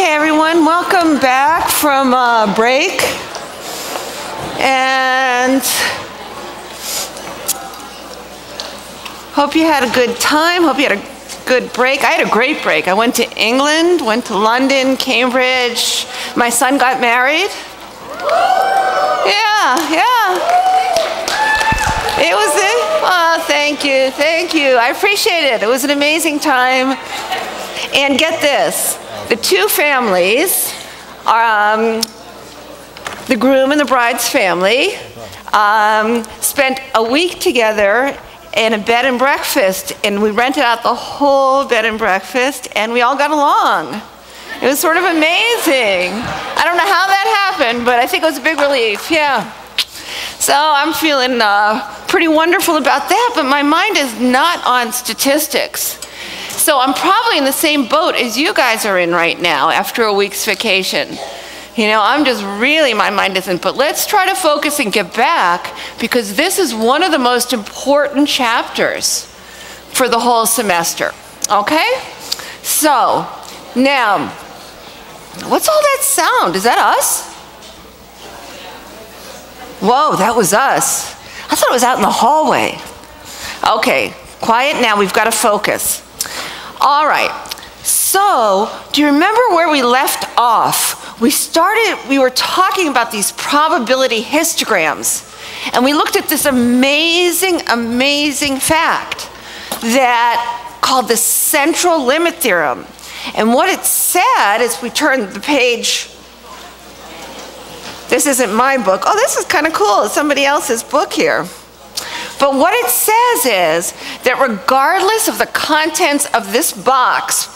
Hey everyone, welcome back from break. And hope you had a good time, hope you had a good break. I had a great break. I went to England, went to London, Cambridge. My son got married. Yeah. It was it. Oh, thank you. I appreciate it. It was an amazing time. And get this, the two families, the groom and the bride's family, spent a week together in a bed and breakfast, and we rented out the whole bed and breakfast, and we all got along. It was sort of amazing. I don't know how that happened, but I think it was a big relief, yeah. So I'm feeling pretty wonderful about that, but my mind is not on statistics. So I'm probably in the same boat as you guys are in right now after a week's vacation. You know, I'm just really, my mind isn't, but let's try to focus and get back, because this is one of the most important chapters for the whole semester, okay? So, now, what's all that sound? Is that us? Whoa, that was us. I thought it was out in the hallway. Okay, quiet now, we've got to focus. All right, so do you remember where we left off? We were talking about these probability histograms, and we looked at this amazing fact that called the central limit theorem. And what it said is, we turned the page. This isn't my book. Oh, this is kind of cool. It's somebody else's book here. But what it says is that regardless of the contents of this box,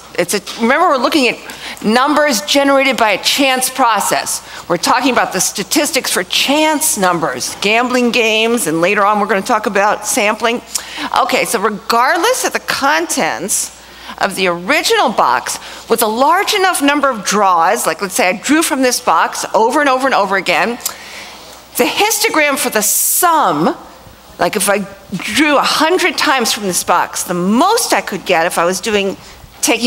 remember we're looking at numbers generated by a chance process. We're talking about the statistics for chance numbers, gambling games, and later on we're going to talk about sampling. Okay, so regardless of the contents of the original box, with a large enough number of draws, like let's say I drew from this box over and over and over again, the histogram for the sum, like if I drew 100 times from this box, the most I could get if I was taking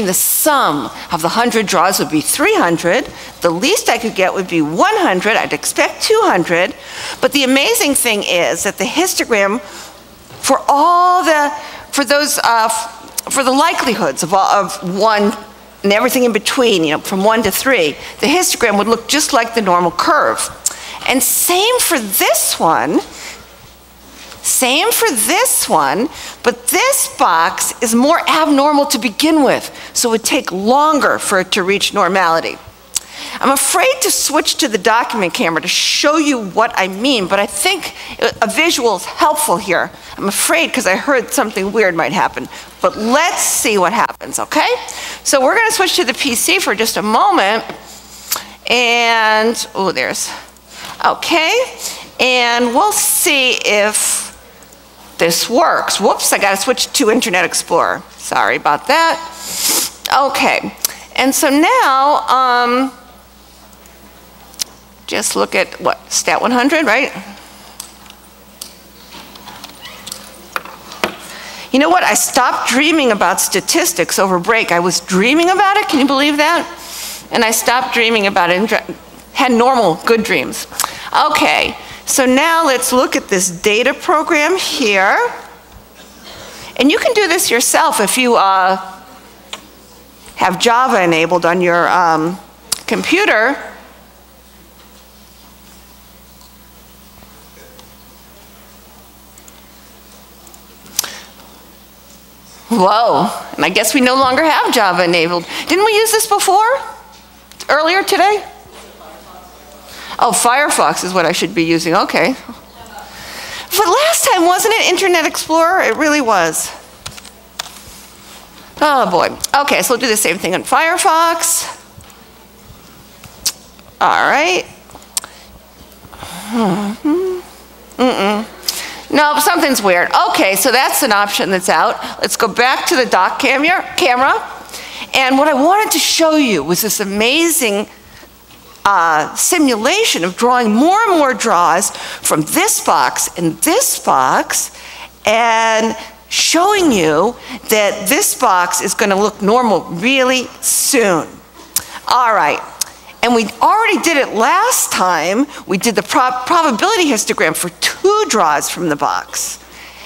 the sum of the 100 draws would be 300. The least I could get would be 100. I'd expect 200. But the amazing thing is that the histogram for the likelihoods of 1 and everything in between, you know, from 1 to 3, the histogram would look just like the normal curve. And same for this one. But this box is more abnormal to begin with, so it would take longer for it to reach normality. I'm afraid to switch to the document camera to show you what I mean, but I think a visual is helpful here. I'm afraid, because I heard something weird might happen, but let's see what happens, okay? So we're going to switch to the PC for just a moment, and, okay, and we'll see if this works. Whoops, I gotta switch to Internet Explorer. Sorry about that. Okay, and so now, just look at what, Stat 100, right? You know what, I stopped dreaming about statistics over break. I was dreaming about it, can you believe that? And I stopped dreaming about it and had normal, good dreams. Okay. So now let's look at this data program here. And you can do this yourself if you have Java enabled on your computer. Whoa, and I guess we no longer have Java enabled. Didn't we use this before? Earlier today? Oh, Firefox is what I should be using, okay. But last time, wasn't it Internet Explorer? It really was. Oh boy. Okay, so we'll do the same thing on Firefox. All right. No, something's weird. Okay, so that's an option that's out. Let's go back to the dock camera. And what I wanted to show you was this amazing simulation of drawing more and more draws from this box and this box, and showing you that this box is going to look normal really soon. All right. And we already did it last time. We did the probability histogram for 2 draws from the box.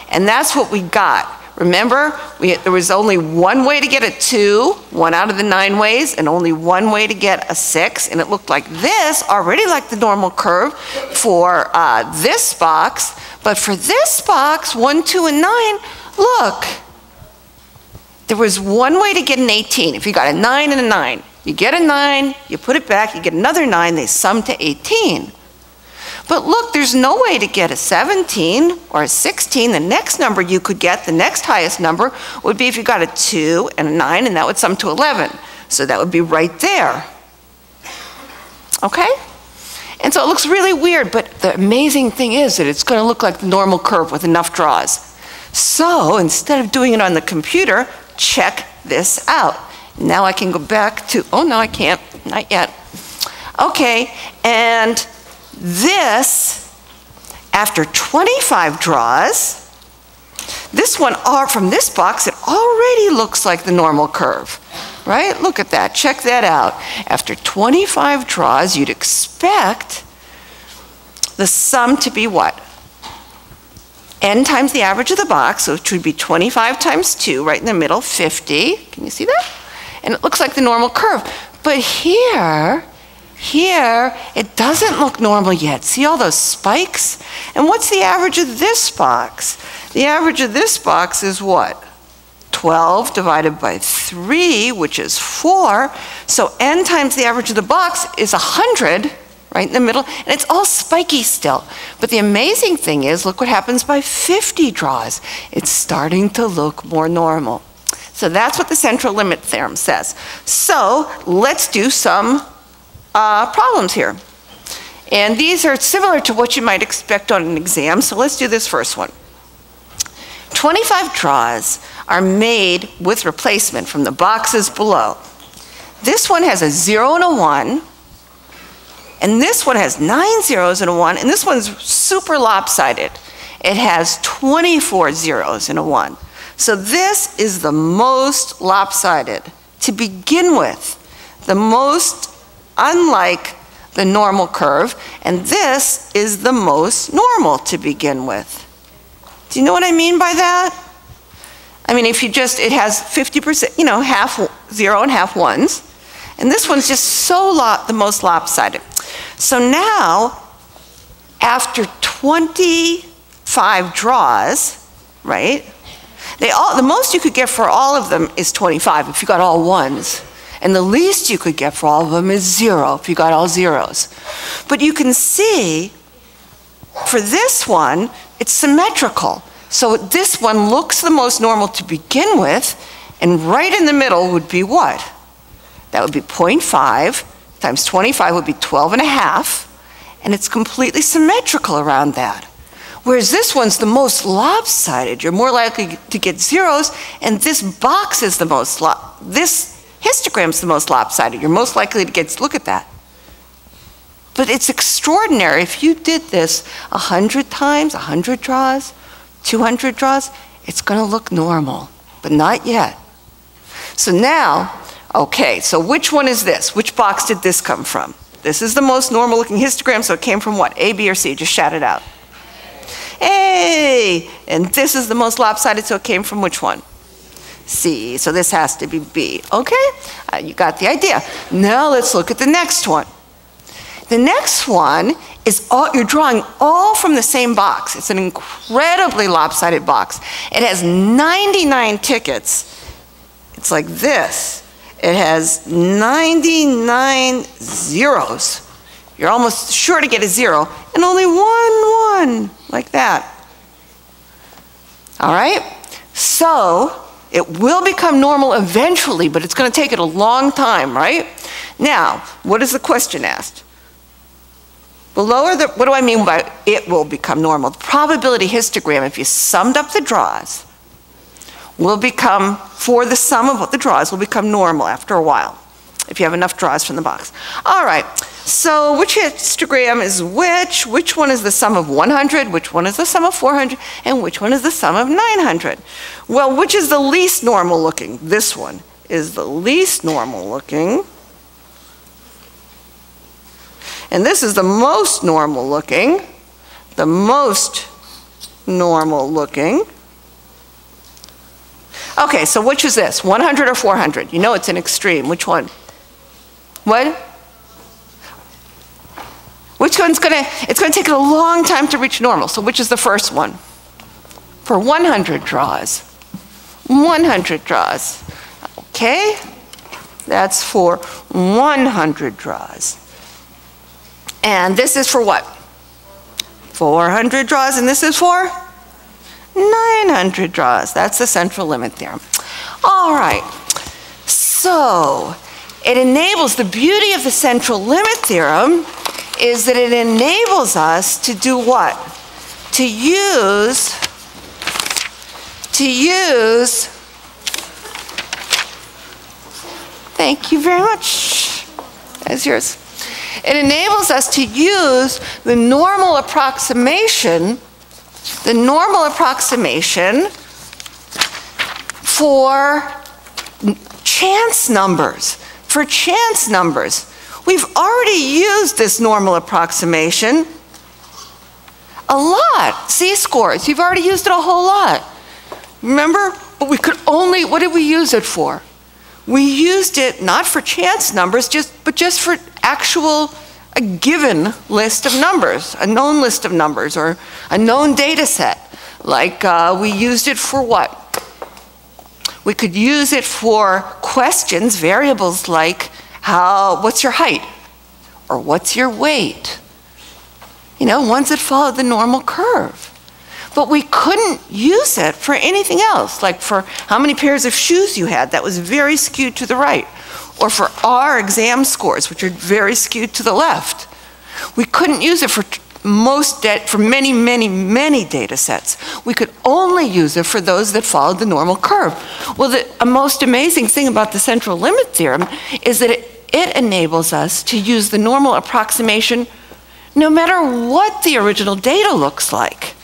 And that's what we got. Remember, there was only one way to get a 2, 1 out of the 9 ways, and only one way to get a 6. And it looked like this, already like the normal curve for this box. But for this box, 1, 2, and 9, look. There was one way to get an 18. If you got a 9 and a 9, you get a 9, you put it back, you get another 9, they sum to 18. But look, there's no way to get a 17 or a 16. The next number you could get, the next highest number, would be if you got a 2 and a 9, and that would sum to 11. So that would be right there. Okay? And so it looks really weird, but the amazing thing is that it's going to look like the normal curve with enough draws. So instead of doing it on the computer, check this out. Now I can go back to, oh no, I can't, not yet. Okay, and this, after 25 draws, this one from this box, it already looks like the normal curve, right? Look at that, check that out. After 25 draws, you'd expect the sum to be what? N times the average of the box, so it would be 25 times 2, right in the middle, 50. Can you see that? And it looks like the normal curve. But here, it doesn't look normal yet. See all those spikes? And what's the average of this box? The average of this box is what? 12 divided by 3, which is 4. So n times the average of the box is 100, right in the middle. And it's all spiky still. But the amazing thing is, look what happens by 50 draws. It's starting to look more normal. So that's what the central limit theorem says. So let's do some problems here. And these are similar to what you might expect on an exam. So let's do this first one. 25 draws are made with replacement from the boxes below. This one has a 0 and a 1. And this one has 9 zeros and a 1. And this one's super lopsided. It has 24 zeros and a 1. So this is the most lopsided to begin with, the most unlike the normal curve, and this is the most normal to begin with. Do you know what I mean by that? I mean, if you just, it has 50%, you know, half 0 and half 1s, and this one's just so the most lopsided. So now, after 25 draws, right? The most you could get for all of them is 25 if you got all 1s. And the least you could get for all of them is 0 if you got all 0s. But you can see, for this one, it's symmetrical. So this one looks the most normal to begin with, and right in the middle would be what? That would be 0.5 times 25 would be 12.5, and it's completely symmetrical around that. Whereas this one's the most lopsided. You're more likely to get zeros, and this box is the most, this histogram's the most lopsided. You're most likely to get, look at that. But it's extraordinary. If you did this 100 times, 100 draws, 200 draws, it's going to look normal, but not yet. So now, okay, so which one is this? Which box did this come from? This is the most normal looking histogram, so it came from what? A, B, or C? Just shout it out. A! And this is the most lopsided, so it came from which one? C. So this has to be B. Okay? You got the idea. Now let's look at the next one. The next one is you're drawing all from the same box. It's an incredibly lopsided box. It has 99 tickets. It's like this. It has 99 zeros. You're almost sure to get a 0, and only one 1, like that. All right? So it will become normal eventually, but it's going to take it a long time, right? Now, what is the question asked? Below are what do I mean by it will become normal? The probability histogram, if you summed up the draws, will become, for the sum of the draws, will become normal after a while, if you have enough draws from the box. All right, so which histogram is which? Which one is the sum of 100? Which one is the sum of 400? And which one is the sum of 900? Well, which is the least normal looking? This one is the least normal looking. And this is the most normal looking. The most normal looking. Okay, so which is this? 100 or 400? You know it's an extreme. Which one? What? Which one's it's gonna take it a long time to reach normal. So which is the first one? For 100 draws. 100 draws. Okay? That's for 100 draws. And this is for what? 400 draws, and this is for 900 draws. That's the central limit theorem. All right. So it enables, the beauty of the central limit theorem is that it enables us to do what? To use thank you very much. That's yours. It enables us to use the normal approximation for chance numbers. For chance numbers. We've already used this normal approximation a lot. Z-scores, you've already used it a whole lot. Remember? But we could only, what did we use it for? We used it not for chance numbers, but just for a given list of numbers, a known list of numbers, or a known data set. Like we used it for what? We could use it for questions, variables like what's your height? Or what's your weight? You know, ones that follow the normal curve. But we couldn't use it for anything else, like for how many pairs of shoes you had. That was very skewed to the right. Or for our exam scores, which are very skewed to the left. We couldn't use it for many, many, many data sets. We could only use it for those that followed the normal curve. Well, the most amazing thing about the central limit theorem is that it enables us to use the normal approximation no matter what the original data looks like.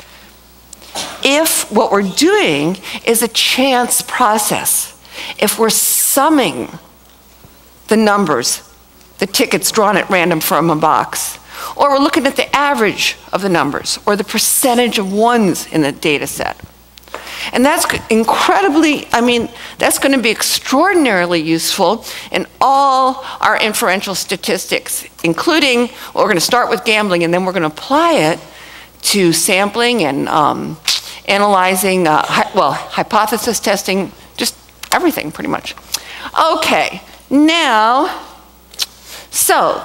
If what we're doing is a chance process, if we're summing the numbers, the tickets drawn at random from a box, or we're looking at the average of the numbers, or the percentage of ones in the data set. And that's incredibly, that's going to be extraordinarily useful in all our inferential statistics, including, well, we're going to start with gambling, and then we're going to apply it to sampling and analyzing, hypothesis testing, just everything pretty much. Okay, now, so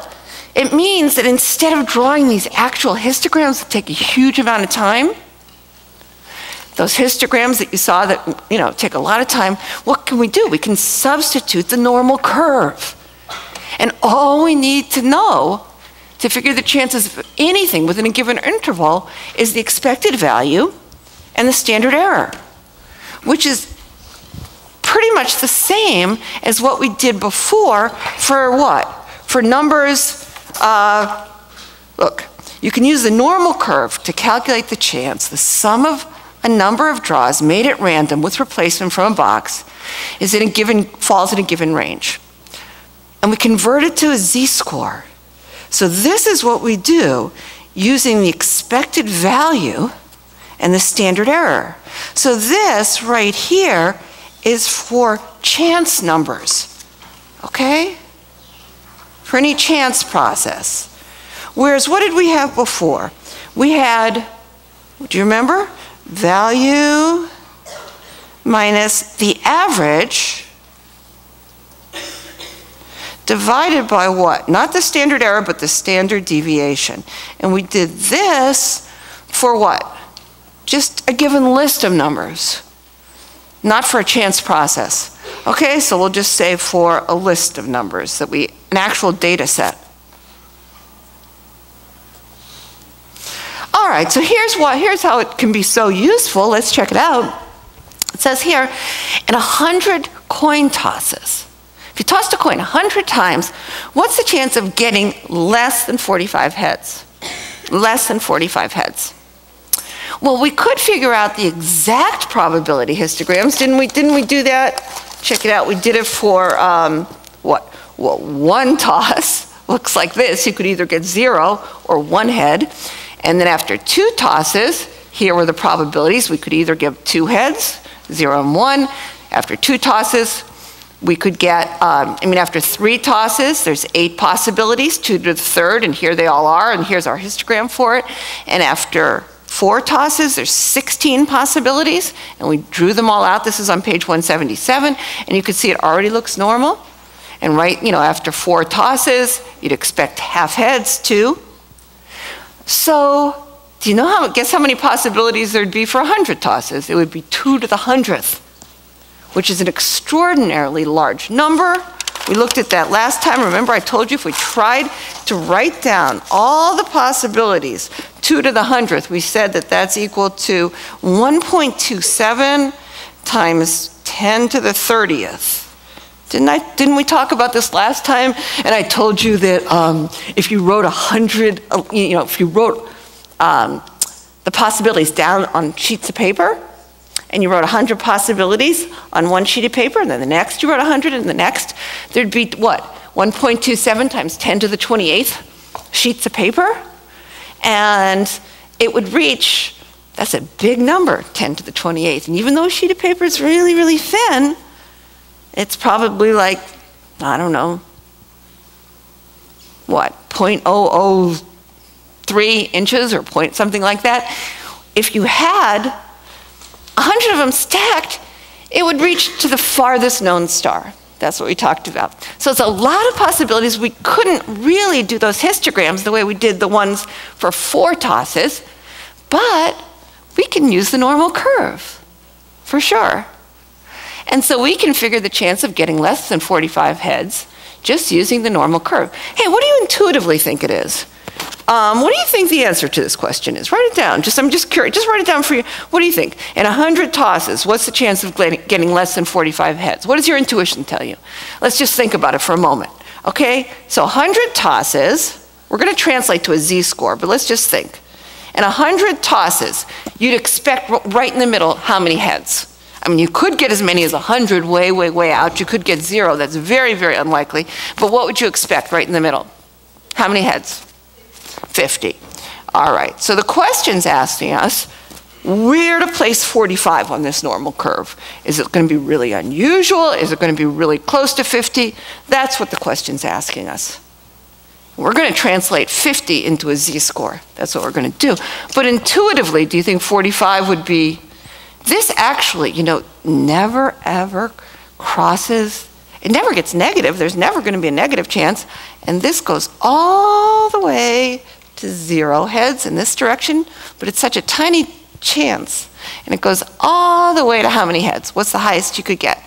it means that instead of drawing these actual histograms that take a huge amount of time, those histograms that you saw that take a lot of time, what can we do? We can substitute the normal curve. And all we need to know to figure the chances of anything within a given interval is the expected value and the standard error, which is pretty much the same as what we did before for what? For numbers, look, you can use the normal curve to calculate the chance. The sum of a number of draws made at random with replacement from a box falls in a given range. And we convert it to a z-score. So this is what we do using the expected value and the standard error. So this right here is for chance numbers, okay? For any chance process. Whereas what did we have before? We had, do you remember? Value minus the average divided by what? Not the standard error, but the standard deviation. And we did this for what? Just a given list of numbers, not for a chance process. Okay, so we'll just say for a list of numbers, an actual data set. All right, so here's how it can be so useful. Let's check it out. It says here, in 100 coin tosses, if you tossed a coin 100 times, what's the chance of getting less than 45 heads? Less than 45 heads. Well, we could figure out the exact probability histograms, didn't we? Didn't we do that? Check it out. We did it for what? Well, one toss. looks like this. You could either get 0 or 1 head. And then after 2 tosses, here were the probabilities. We could either give 2 heads, 0 and 1. After 2 tosses, we could get, after 3 tosses, there's 8 possibilities, 2 to the 3rd, and here they all are, and here's our histogram for it. And after 4 tosses, there's 16 possibilities, and we drew them all out. This is on page 177, and you can see it already looks normal. And after 4 tosses, you'd expect half heads too. So, do you know guess how many possibilities there'd be for 100 tosses? It would be 2 to the 100th, which is an extraordinarily large number. We looked at that last time. Remember, I told you if we tried to write down all the possibilities, 2 to the 100th, we said that that's equal to 1.27 times 10 to the 30th. Didn't we talk about this last time? And I told you that if you wrote 100, if you wrote the possibilities down on sheets of paper, and you wrote 100 possibilities on one sheet of paper, and then the next you wrote 100, and the next, there'd be what? 1.27 times 10 to the 28th sheets of paper? And it would reach, that's a big number, 10 to the 28th. And even though a sheet of paper is really, really thin, it's probably like, I don't know, what, 0.003 inches or something like that. If you had 100 of them stacked, it would reach to the farthest known star. That's what we talked about. So it's a lot of possibilities. We couldn't really do those histograms the way we did the ones for 4 tosses, but we can use the normal curve, for sure. And so we can figure the chance of getting less than 45 heads just using the normal curve. Hey, what do you intuitively think it is? What do you think the answer to this question is? Write it down. I'm just curious. Just write it down for you. What do you think? In 100 tosses, what's the chance of getting less than 45 heads? What does your intuition tell you? Let's just think about it for a moment. Okay? So 100 tosses, we're going to translate to a z-score, but let's just think. In 100 tosses, you'd expect right in the middle how many heads? You could get as many as 100 way, way, way out. You could get 0. That's very, very unlikely. But what would you expect right in the middle? How many heads? 50. All right. So the question's asking us where to place 45 on this normal curve. Is it going to be really unusual? Is it going to be really close to 50? That's what the question's asking us. We're going to translate 50 into a z-score. That's what we're going to do. But intuitively, do you think 45 would be... This actually, never ever crosses, it never gets negative. There's never going to be a negative chance. And this goes all the way to 0 heads in this direction, but it's such a tiny chance. And it goes all the way to how many heads? What's the highest you could get?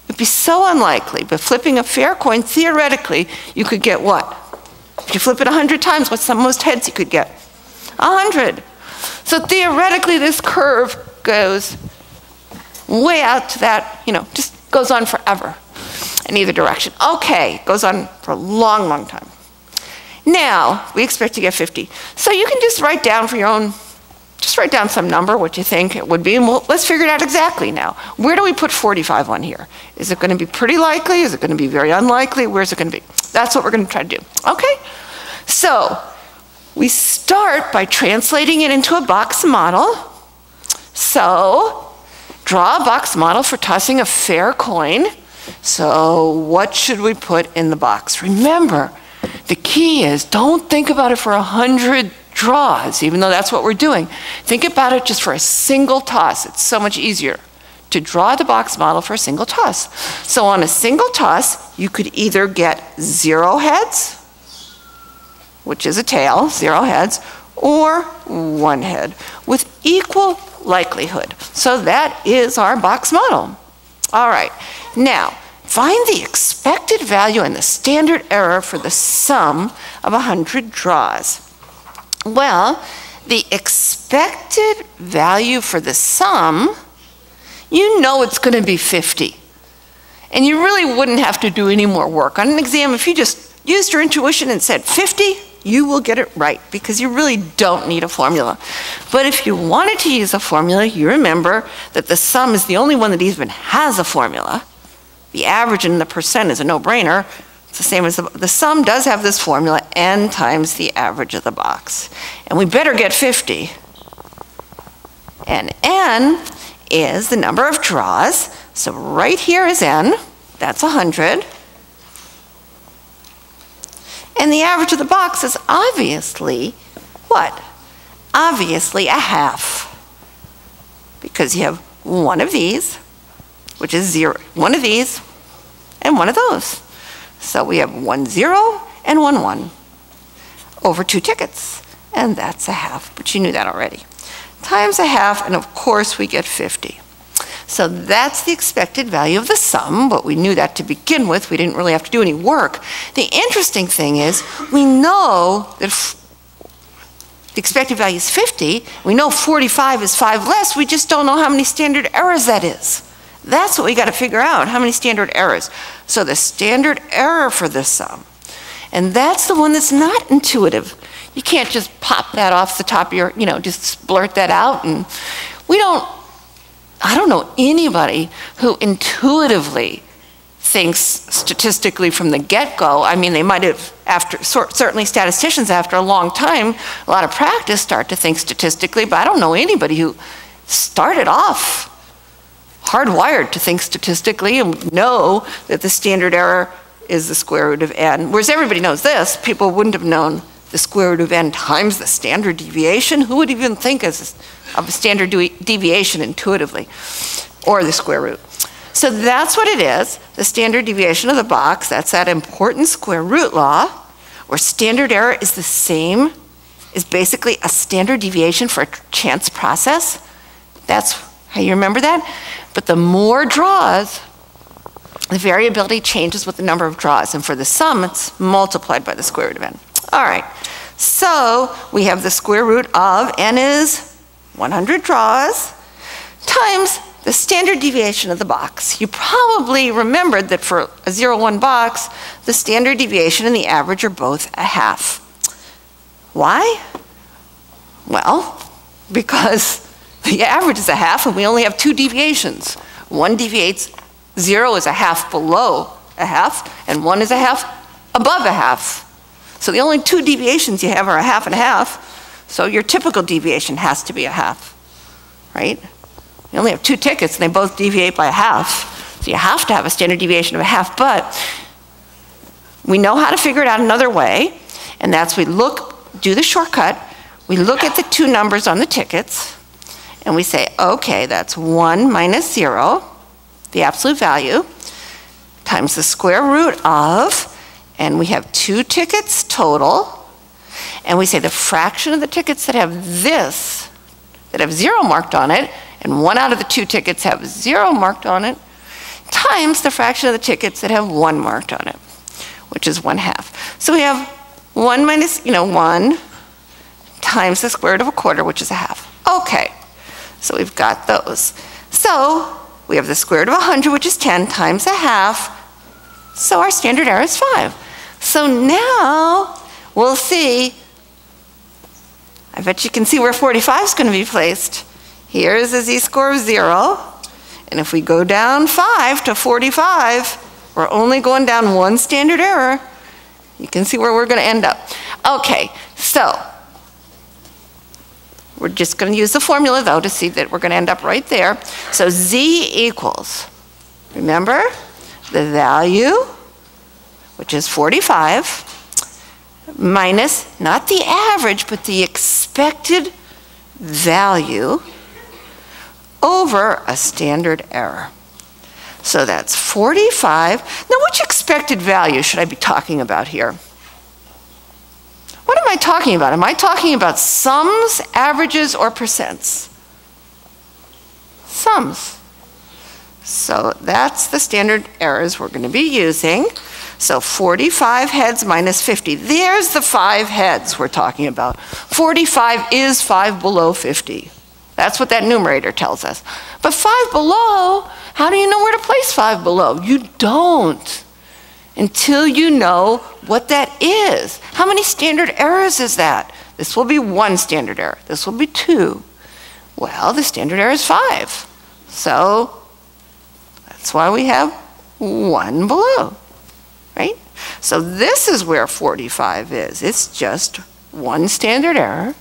It'd be so unlikely, but flipping a fair coin, theoretically, you could get what? If you flip it 100 times, what's the most heads you could get? 100. So theoretically, this curve goes way out to that, just goes on forever in either direction. Okay, goes on for a long, long time. Now, we expect to get 50. So you can just write down for your own, just write down some number, what you think it would be, and let's figure it out exactly now. Where do we put 45 on here? Is it going to be pretty likely? Is it going to be very unlikely? Where's it going to be? That's what we're going to try to do. Okay? So, we start by translating it into a box model. So, draw a box model for tossing a fair coin. So, what should we put in the box? Remember, the key is don't think about it for 100 draws, even though that's what we're doing. Think about it just for a single toss. It's so much easier to draw the box model for a single toss. So, on a single toss, you could either get 0 heads, which is a tail, 0 heads, or 1 head with equal likelihood. So that is our box model. All right, now find the expected value and the standard error for the sum of 100 draws. Well, the expected value for the sum, it's going to be 50. And you really wouldn't have to do any more work. On an exam, if you just used your intuition and said 50, you will get it right because you really don't need a formula. But if you wanted to use a formula, you remember that the sum is the only one that even has a formula. The average and the percent is a no-brainer. It's the same as the sum does have this formula, n times the average of the box. And we better get 50. And n is the number of draws. So right here is n. That's 100. And the average of the box is obviously what? Obviously a half. Because you have one of these, which is 0, one of these, and one of those. So we have 1 0 and 1 1 over 2 tickets. And that's a half, but you knew that already. Times a half, and of course we get 50. So that's the expected value of the sum, but we knew that to begin with. We didn't really have to do any work. The interesting thing is we know that the expected value is 50. We know 45 is 5 less. We just don't know how many standard errors that is. That's what we got to figure out, how many standard errors. So the standard error for this sum, and that's the one that's not intuitive. You can't just pop that off the top of your, just blurt that out. And I don't know anybody who intuitively thinks statistically from the get-go. I mean, they might have, certainly statisticians after a long time, a lot of practice, start to think statistically, but I don't know anybody who started off hardwired to think statistically and know that the standard error is the square root of n. Whereas everybody knows this, people wouldn't have known the square root of n times the standard deviation. Who would even think of a standard deviation intuitively? Or the square root. So that's what it is, the standard deviation of the box. That's that important square root law, where standard error is the same, is basically a standard deviation for a chance process. That's how you remember that. But the more draws, the variability changes with the number of draws. And for the sum, it's multiplied by the square root of n. All right, so we have the square root of n is 100 draws times the standard deviation of the box. You probably remembered that for a 0, 1 box, the standard deviation and the average are both a half. Why? Well, because the average is a half and we only have 2 deviations. 1 deviates, 0 is a half below a half, and 1 is a half above a half. So the only 2 deviations you have are a half and a half, so your typical deviation has to be a half, right? You only have 2 tickets and they both deviate by a half, so you have to have a standard deviation of a half, but we know how to figure it out another way, and that's we do the shortcut, we look at the 2 numbers on the tickets, and we say, okay, that's 1 minus 0, the absolute value, times the square root of, and we have 2 tickets total, and we say the fraction of the tickets that have this, that have 0 marked on it, and 1 out of the 2 tickets have 0 marked on it, times the fraction of the tickets that have 1 marked on it, which is 1/2. So we have 1 minus, 1 times the square root of a quarter, which is a half. Okay, so we've got those. So we have the square root of 100, which is 10, times a half. So our standard error is 5. So now we'll see, I bet you can see where 45 is going to be placed. Here's a z-score of 0. And if we go down 5 to 45, we're only going down 1 standard error. You can see where we're going to end up. Okay, so we're just going to use the formula, though, to see that we're going to end up right there. So z equals, remember, the value, which is 45, minus, not the average, but the expected value over a standard error. So that's 45. Now, which expected value should I be talking about here? What am I talking about? Am I talking about sums, averages, or percents? Sums. So that's the standard errors we're going to be using. So 45 heads minus 50. There's the 5 heads we're talking about. 45 is 5 below 50. That's what that numerator tells us. But 5 below, how do you know where to place 5 below? You don't until you know what that is. How many standard errors is that? This will be 1 standard error. This will be 2. Well, the standard error is 5. So that's why we have 1 below, right? So this is where 45 is. It's just one standard error,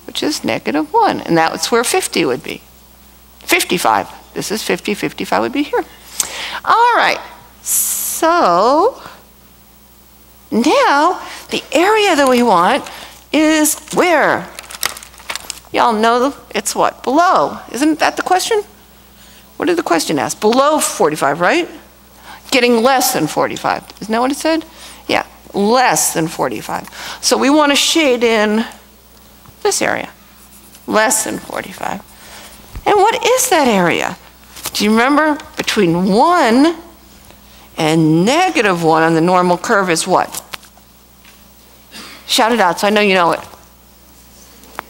which is -1. And that's where 50 would be. 55. This is 50. 55 would be here. All right. So now the area that we want is where? Y'all know it's what? Below. Isn't that the question? What did the question ask? Below 45, right? Getting less than 45. Isn't that what it said? Yeah, less than 45. So we want to shade in this area. Less than 45. And what is that area? Do you remember? Between 1 and -1 on the normal curve is what? Shout it out so I know you know it.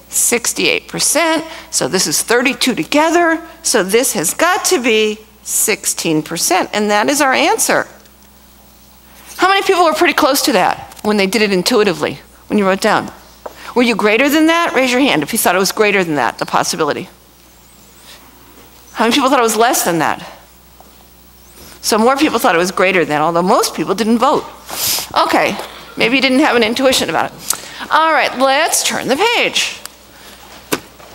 68%. So this is 32 together. So this has got to be 16%. And that is our answer. How many people were pretty close to that when they did it intuitively, when you wrote down? Were you greater than that? Raise your hand if you thought it was greater than that, the possibility. How many people thought it was less than that? So more people thought it was greater than, although most people didn't vote. Okay, maybe you didn't have an intuition about it. All right, let's turn the page.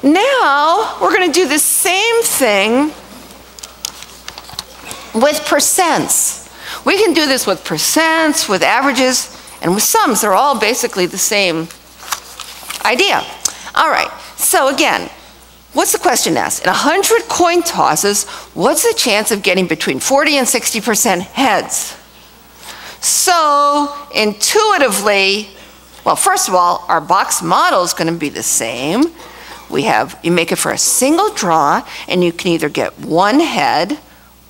Now, we're going to do the same thing with percents. We can do this with percents, with averages, and with sums. They're all basically the same idea. All right, so again, what's the question asked? In 100 coin tosses, what's the chance of getting between 40 and 60% heads? So, intuitively, well, first of all, our box model is going to be the same. You make it for a single draw, and you can either get 1 head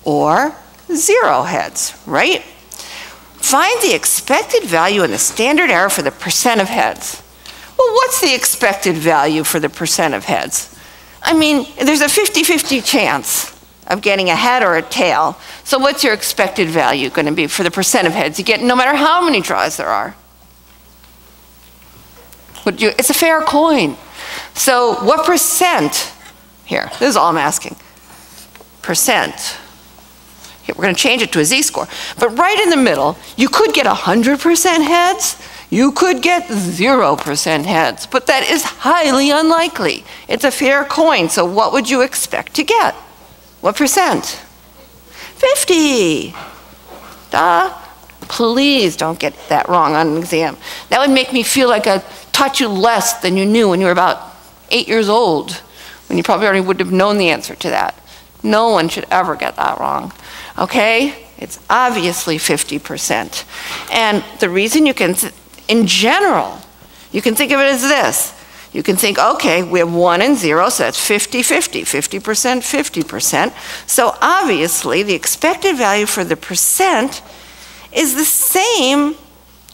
or 0 heads, right? Find the expected value and the standard error for the percent of heads. Well, what's the expected value for the percent of heads? I mean, there's a 50-50 chance of getting a head or a tail. So what's your expected value going to be for the percent of heads you get no matter how many draws there are? It's a fair coin. So what percent, here, this is all I'm asking, percent. Here, we're going to change it to a z-score. But right in the middle, you could get 100% heads, you could get 0% heads, but that is highly unlikely. It's a fair coin, so what would you expect to get? What percent? 50. Duh. Please don't get that wrong on an exam. That would make me feel like I taught you less than you knew when you were about 8 years old, when you probably already would have known the answer to that. No one should ever get that wrong, okay? It's obviously 50%. And the reason you can, in general, you can think of it as this. You can think, okay, we have 1 and 0, so that's 50-50, 50%, 50%. So obviously, the expected value for the percent is the same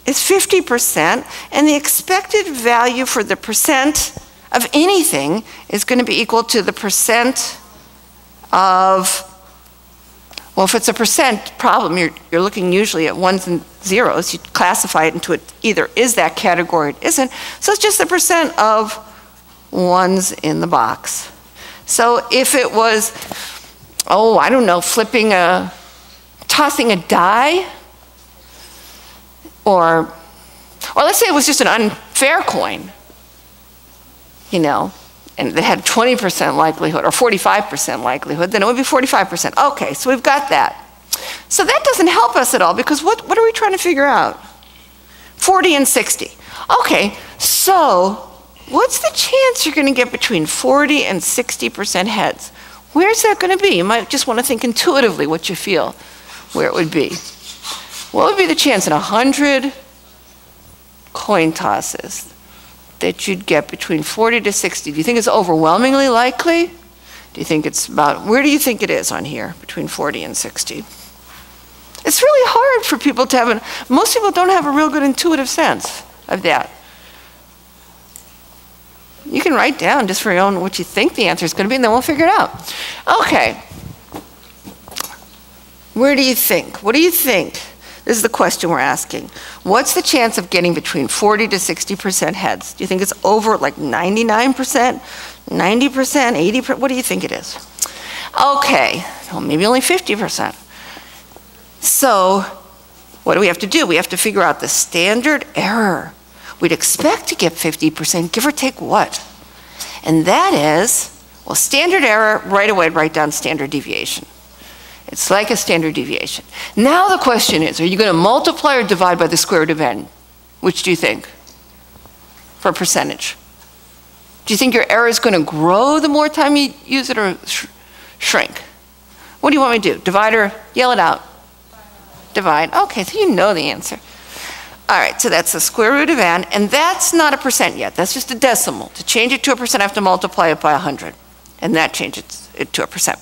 as 50%, and the expected value for the percent of anything is going to be equal to the percent of, well, if it's a percent problem, you're looking usually at 1s and 0s. You classify it into it either is that category or it isn't. So it's just the percent of 1s in the box. So if it was, oh, I don't know, tossing a die, or let's say it was just an unfair coin, you know, and it had 20% likelihood or 45% likelihood, then it would be 45%. Okay, so we've got that. So that doesn't help us at all because what are we trying to figure out? 40 and 60. Okay, so what's the chance you're going to get between 40 and 60% heads? Where's that going to be? You might just want to think intuitively what you feel where it would be. What would be the chance in 100 coin tosses that you'd get between 40 to 60? Do you think it's overwhelmingly likely? Do you think it's about, where do you think it is on here, between 40 and 60? It's really hard for people to have, most people don't have a real good intuitive sense of that. You can write down just for your own what you think the answer is going to be, and then we'll figure it out. Okay. Where do you think? What do you think? This is the question we're asking. What's the chance of getting between 40 to 60% heads? Do you think it's over like 99%, 90%, 80%? What do you think it is? Okay, well, maybe only 50%. So what do we have to do? We have to figure out the standard error. We'd expect to get 50%, give or take what? And that is, well, standard error, right away I'd write down standard deviation. It's like a standard deviation. Now the question is, are you going to multiply or divide by the square root of n? Which do you think? For a percentage. Do you think your error is going to grow the more time you use it or shrink? What do you want me to do? Divide or yell it out? Divide. Okay, so you know the answer. All right, so that's the square root of n, and that's not a percent yet. That's just a decimal. To change it to a percent, I have to multiply it by 100, and that changes it to a percent.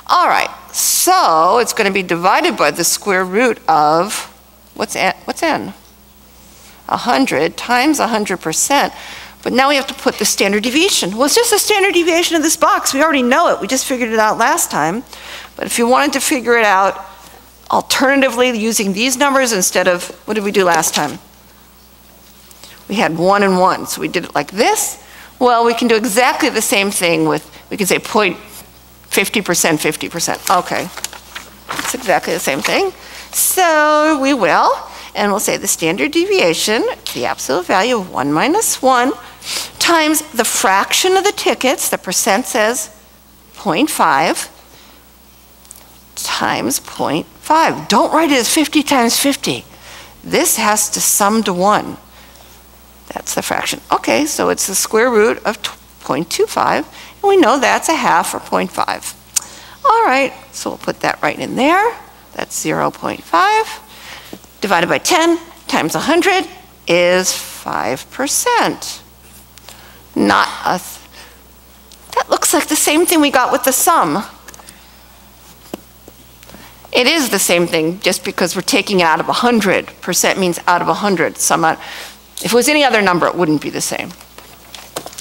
All right, so it's going to be divided by the square root of, what's n? 100 times 100%. But now we have to put the standard deviation. Well, it's just the standard deviation of this box. We already know it. We just figured it out last time. But if you wanted to figure it out alternatively using these numbers instead of, what did we do last time? We had 1 and 1, so we did it like this. Well, we can do exactly the same thing with, we can say 50%, 50%. Okay, it's exactly the same thing. So we will, and we'll say the standard deviation, the absolute value of 1 minus 1, times the fraction of the tickets, the percent says 0.5, times 0.5. Don't write it as 50 times 50. This has to sum to 1. That's the fraction. Okay, so it's the square root of 0.25, and we know that's a half or 0.5. All right, so we'll put that right in there. That's 0.5 divided by 10 times 100 is 5%. Not a, that looks like the same thing we got with the sum. It is the same thing, just because we're taking it out of 100. Percent means out of 100. Sum out. If it was any other number, it wouldn't be the same.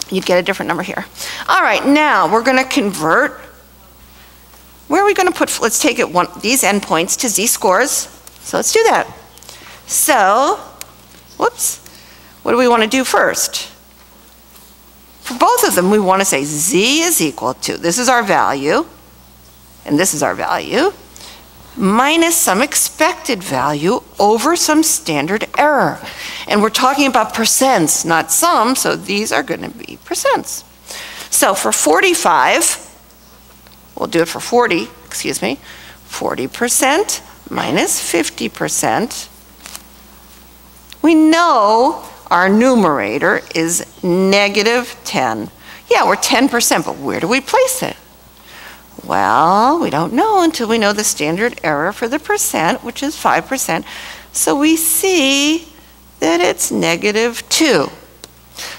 You'd get a different number here. All right, now we're going to convert. Where are we going to put, let's take it these endpoints to z-scores. So let's do that. So, whoops, what do we want to do first? For both of them, we want to say z is equal to, this is our value, and this is our value, minus some expected value over some standard error. And we're talking about percents, not sum, so these are going to be percents. So for 45, we'll do it for 40, excuse me, 40% minus 50%. We know our numerator is negative 10. Yeah, we're 10%, but where do we place it? Well, we don't know until we know the standard error for the percent, which is 5%. So we see that it's negative 2.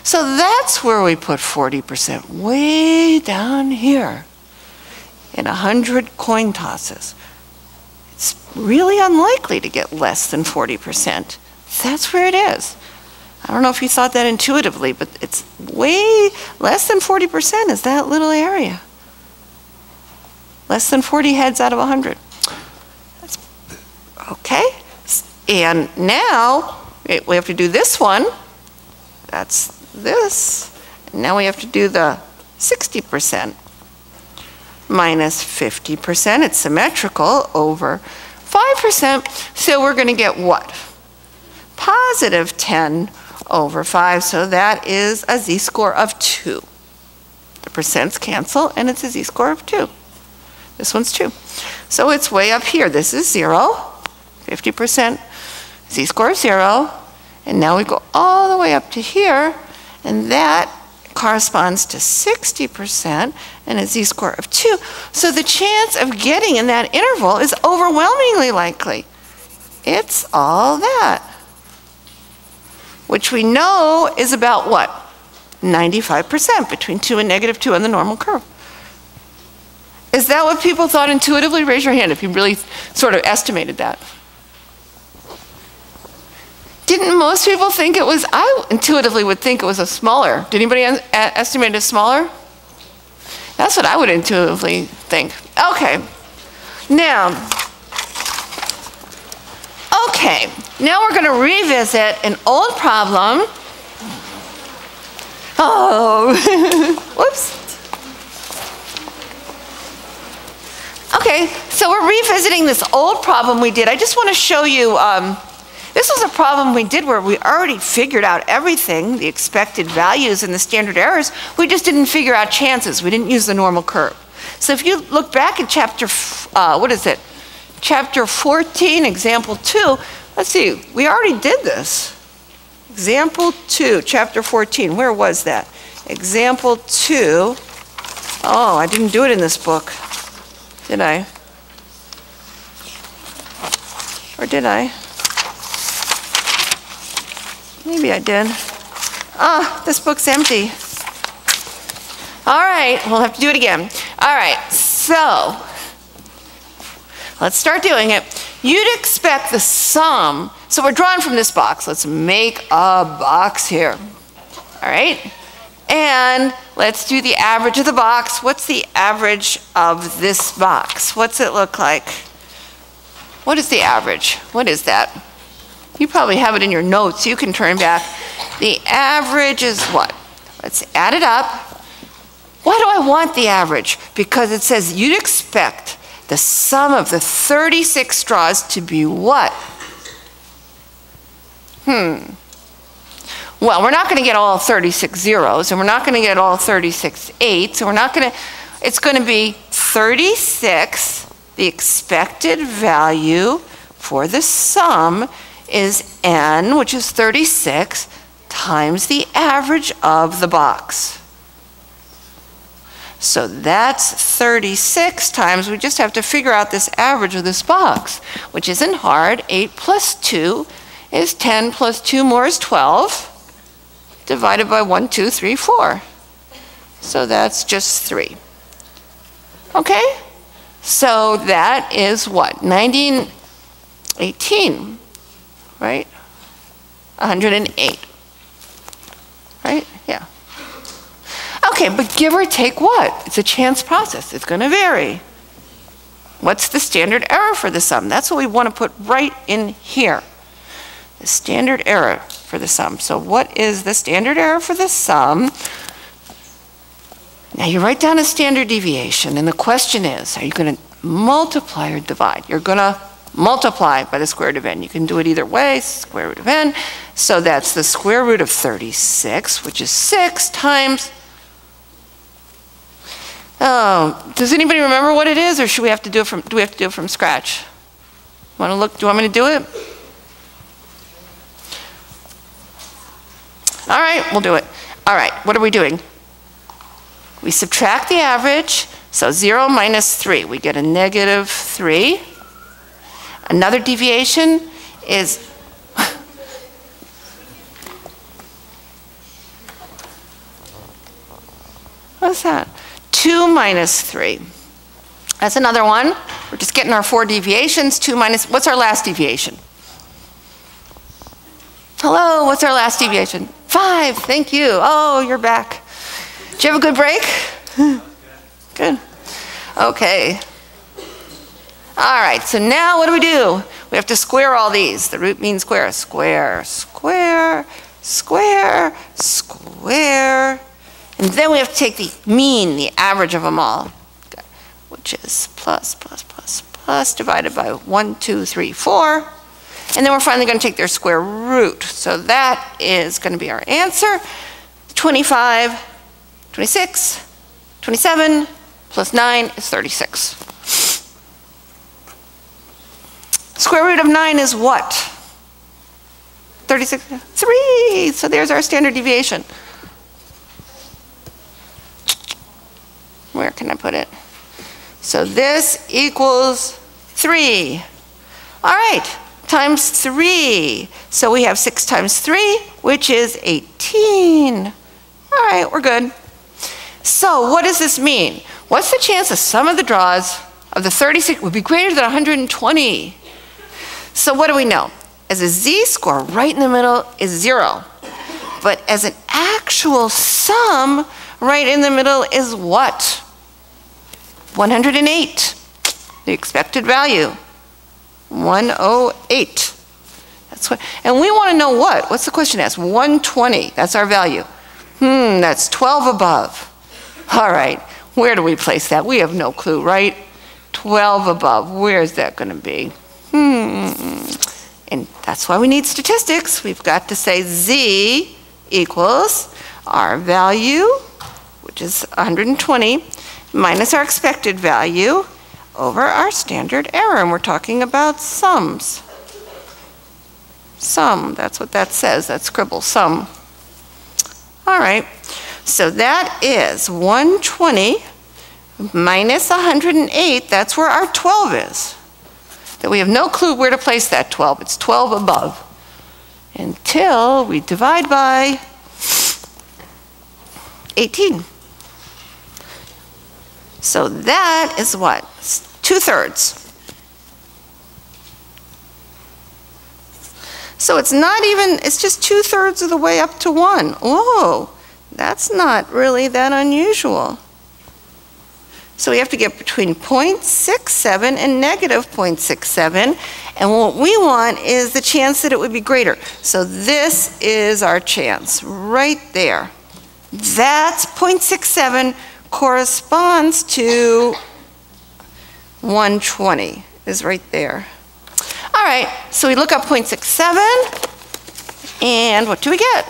So that's where we put 40%, way down here in 100 coin tosses. It's really unlikely to get less than 40%. That's where it is. I don't know if you thought that intuitively, but it's way less than 40% is that little area. Less than 40 heads out of 100. That's, okay, and now we have to do this one. That's this. And now we have to do the 60% minus 50%. It's symmetrical over 5%. So we're going to get what? Positive 10 over 5. So that is a z-score of 2. The percents cancel, and it's a z-score of 2. This one's 2. So it's way up here. This is 0, 50%, z-score of 0. And now we go all the way up to here, and that corresponds to 60% and a z-score of 2. So the chance of getting in that interval is overwhelmingly likely. It's all that, which we know is about what? 95%, between 2 and negative 2 on the normal curve. Is that what people thought intuitively? Raise your hand if you really sort of estimated that. Didn't most people think it was, I intuitively would think it was a smaller. Did anybody estimate it smaller? That's what I would intuitively think. Okay, now we're going to revisit an old problem. Oh, whoops. Okay, so we're revisiting this old problem we did. I just want to show you This was a problem we did where we already figured out everything, the expected values and the standard errors. We just didn't figure out chances. We didn't use the normal curve. So if you look back at chapter 14, example 2, let's see, we already did this. Example 2, chapter 14, where was that? Example 2, oh, I didn't do it in this book, did I? Or did I? Maybe I did. Ah, this book's empty. All right, we'll have to do it again. All right, so let's start doing it. You'd expect the sum, so we're drawing from this box. Let's make a box here. All right, and let's do the average of the box. What's the average of this box? What's it look like? What is the average? What is that? You probably have it in your notes. You can turn back. The average is what? Let's add it up. Why do I want the average? Because it says you'd expect the sum of the 36 straws to be what? Well, we're not going to get all 36 zeros, and we're not going to get all 36 eights, and we're not going to, it's going to be 36, the expected value for the sum is n, which is 36, times the average of the box. So that's 36 times, we just have to figure out this average of this box, which isn't hard. 8 plus 2 is 10 plus 2 more is 12, divided by 1, 2, 3, 4. So that's just 3. Okay? So that is what? 18. Right? 108. Right? Yeah. Okay, but give or take what? It's a chance process. It's going to vary. What's the standard error for the sum? That's what we want to put right in here. The standard error for the sum. So what is the standard error for the sum? Now you write down a standard deviation, and the question is, are you going to multiply or divide? You're going to multiply by the square root of n. You can do it either way, square root of n. So that's the square root of 36, which is 6 times, does anybody remember what it is, or should we have to do it from, do we have to do it from scratch? Want to look, do you want me to do it? All right, we'll do it. All right, what are we doing? We subtract the average, so 0 minus 3, we get a negative 3. Another deviation is, what's that? 2 minus 3. That's another one. We're just getting our 4 deviations. 2 minus, what's our last deviation? Hello, what's our last deviation? 5, thank you. Oh, you're back. Did you have a good break? Good. Okay. All right, so now what do? We have to square all these. The root means square. Square, square, square, square. And then we have to take the mean, the average of them all, which is plus, plus, plus, plus, divided by 1, 2, 3, 4. And then we're finally going to take their square root. So that is going to be our answer. 25, 26, 27, plus 9 is 36. Square root of 9 is what? 36? 3. So there's our standard deviation. Where can I put it? So this equals 3. All right, times 3. So we have 6 times 3, which is 18. All right, we're good. So what does this mean? What's the chance the sum of the draws of the 36 would be greater than 120? So what do we know? As a z-score, right in the middle is 0. But as an actual sum, right in the middle is what? 108, the expected value. 108. That's what, and we want to know what? What's the question asked? 120, that's our value. That's 12 above. All right, where do we place that? We have no clue, right? 12 above, where's that going to be? And that's why we need statistics. We've got to say Z equals our value, which is 120, minus our expected value over our standard error. And we're talking about sums. Sum, that's what that says. That scribble, sum. All right, so that is 120 minus 108. That's where our 12 is. That we have no clue where to place that 12. It's 12 above. Until we divide by 18. So that is what? 2/3. So it's not even, it's just 2/3 of the way up to 1. Whoa, that's not really that unusual. So we have to get between 0.67 and negative 0.67. And what we want is the chance that it would be greater. So this is our chance right there. That's 0.67 corresponds to 120 is right there. All right, so we look up 0.67, and what do we get?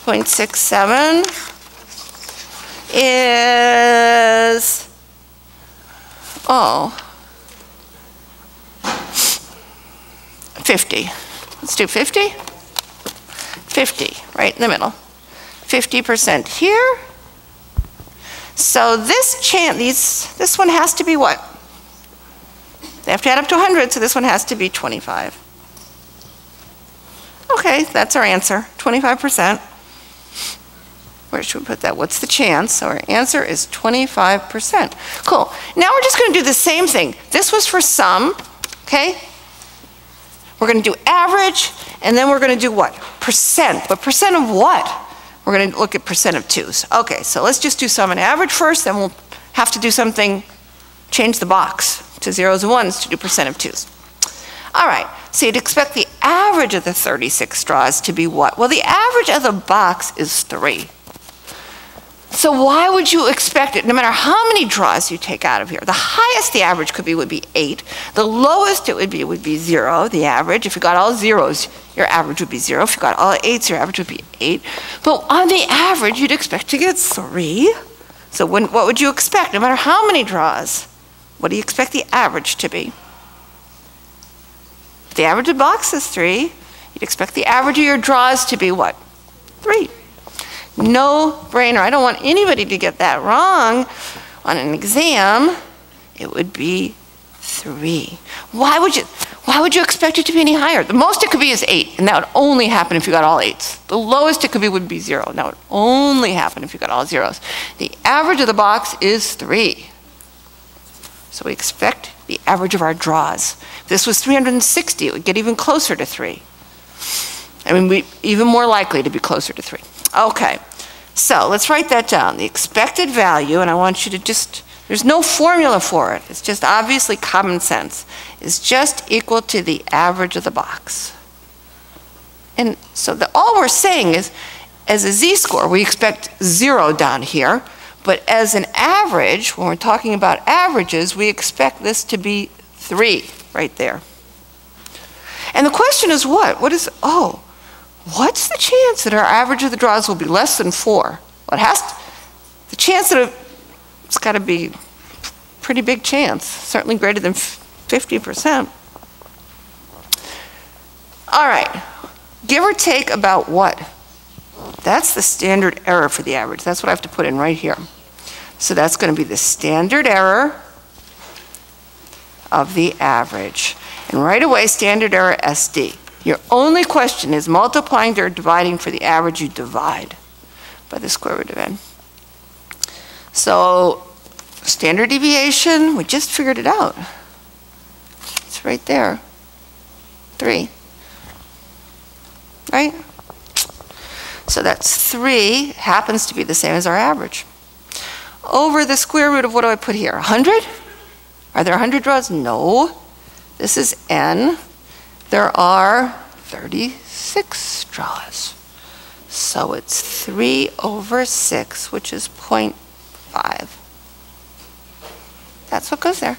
0.67 is, 50. Let's do 50. 50, right in the middle. 50% here. So this this one has to be what? They have to add up to 100, so this one has to be 25. Okay, that's our answer, 25%. Where should we put that? What's the chance? So our answer is 25%. Cool. Now we're just going to do the same thing. This was for sum, okay? We're going to do average, and then we're going to do what? Percent. But percent of what? We're going to look at percent of 2's. Okay, so let's just do sum and average first, then we'll have to do something, change the box to 0's and 1's to do percent of 2's. All right, so you'd expect the average of the 36 straws to be what? Well, the average of the box is 3. So why would you expect it, no matter how many draws you take out of here? The highest the average could be would be 8. The lowest it would be 0, the average. If you got all 0's, your average would be 0. If you got all 8's, your average would be 8. But on the average, you'd expect to get 3. So what would you expect, no matter how many draws? What do you expect the average to be? If the average of the box is 3, you'd expect the average of your draws to be what? 3. No brainer. I don't want anybody to get that wrong on an exam. It would be 3. Why would you expect it to be any higher? The most it could be is 8, and that would only happen if you got all 8's. The lowest it could be would be 0, and that would only happen if you got all 0's. The average of the box is 3. So we expect the average of our draws. If this was 360, it would get even closer to 3. I mean, even more likely to be closer to 3. Okay, so let's write that down. The expected value, and I want you to just, there's no formula for it. It's just obviously common sense, is just equal to the average of the box. And so all we're saying is, as a z-score, we expect 0 down here, but as an average, when we're talking about averages, we expect this to be 3 right there. And the question is what? What's the chance that our average of the draws will be less than 4? Well, the chance that it's got to be a pretty big chance, certainly greater than 50%. All right, give or take about what? That's the standard error for the average. That's what I have to put in right here. So that's going to be the standard error of the average. And right away, standard error SD. Your only question is multiplying or dividing for the average, you divide by the square root of n. So standard deviation, we just figured it out. It's right there, 3, right? So that's 3, happens to be the same as our average. Over the square root of, what do I put here, 100? Are there 100 draws? No. This is n. There are 36 draws. So it's 3 over 6, which is 0.5. That's what goes there.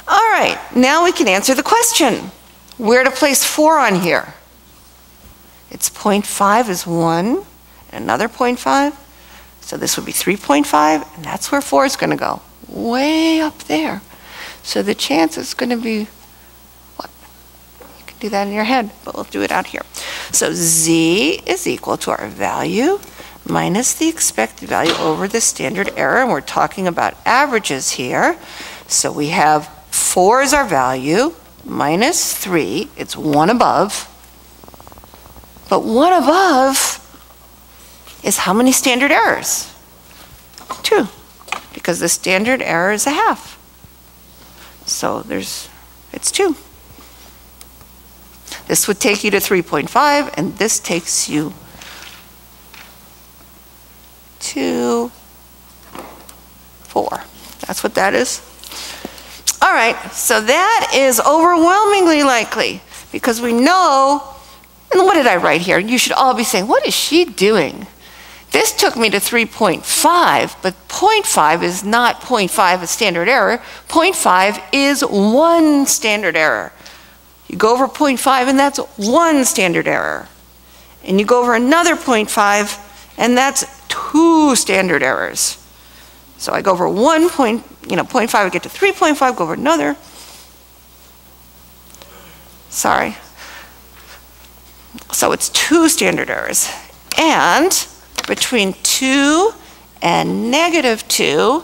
All right, now we can answer the question. Where to place 4 on here? It's 0.5 is 1, and another 0.5. So this would be 3.5, and that's where 4 is going to go, way up there. So the chance is going to be, what? You can do that in your head, but we'll do it out here. So z is equal to our value minus the expected value over the standard error, and we're talking about averages here. So we have 4 is our value, minus 3, it's 1 above. But 1 above is how many standard errors? 2, because the standard error is a half. So it's 2. This would take you to 3.5, and this takes you to 4. That's what that is. All right, so that is overwhelmingly likely, because we know, and what did I write here? You should all be saying, what is she doing? This took me to 3.5, but 0.5 is not 0.5 a standard error. 0.5 is 1 standard error. You go over 0.5, and that's 1 standard error. And you go over another 0.5, and that's 2 standard errors. So I go over 0.5, I get to 3.5, go over another. Sorry. So it's 2 standard errors. And between 2 and negative 2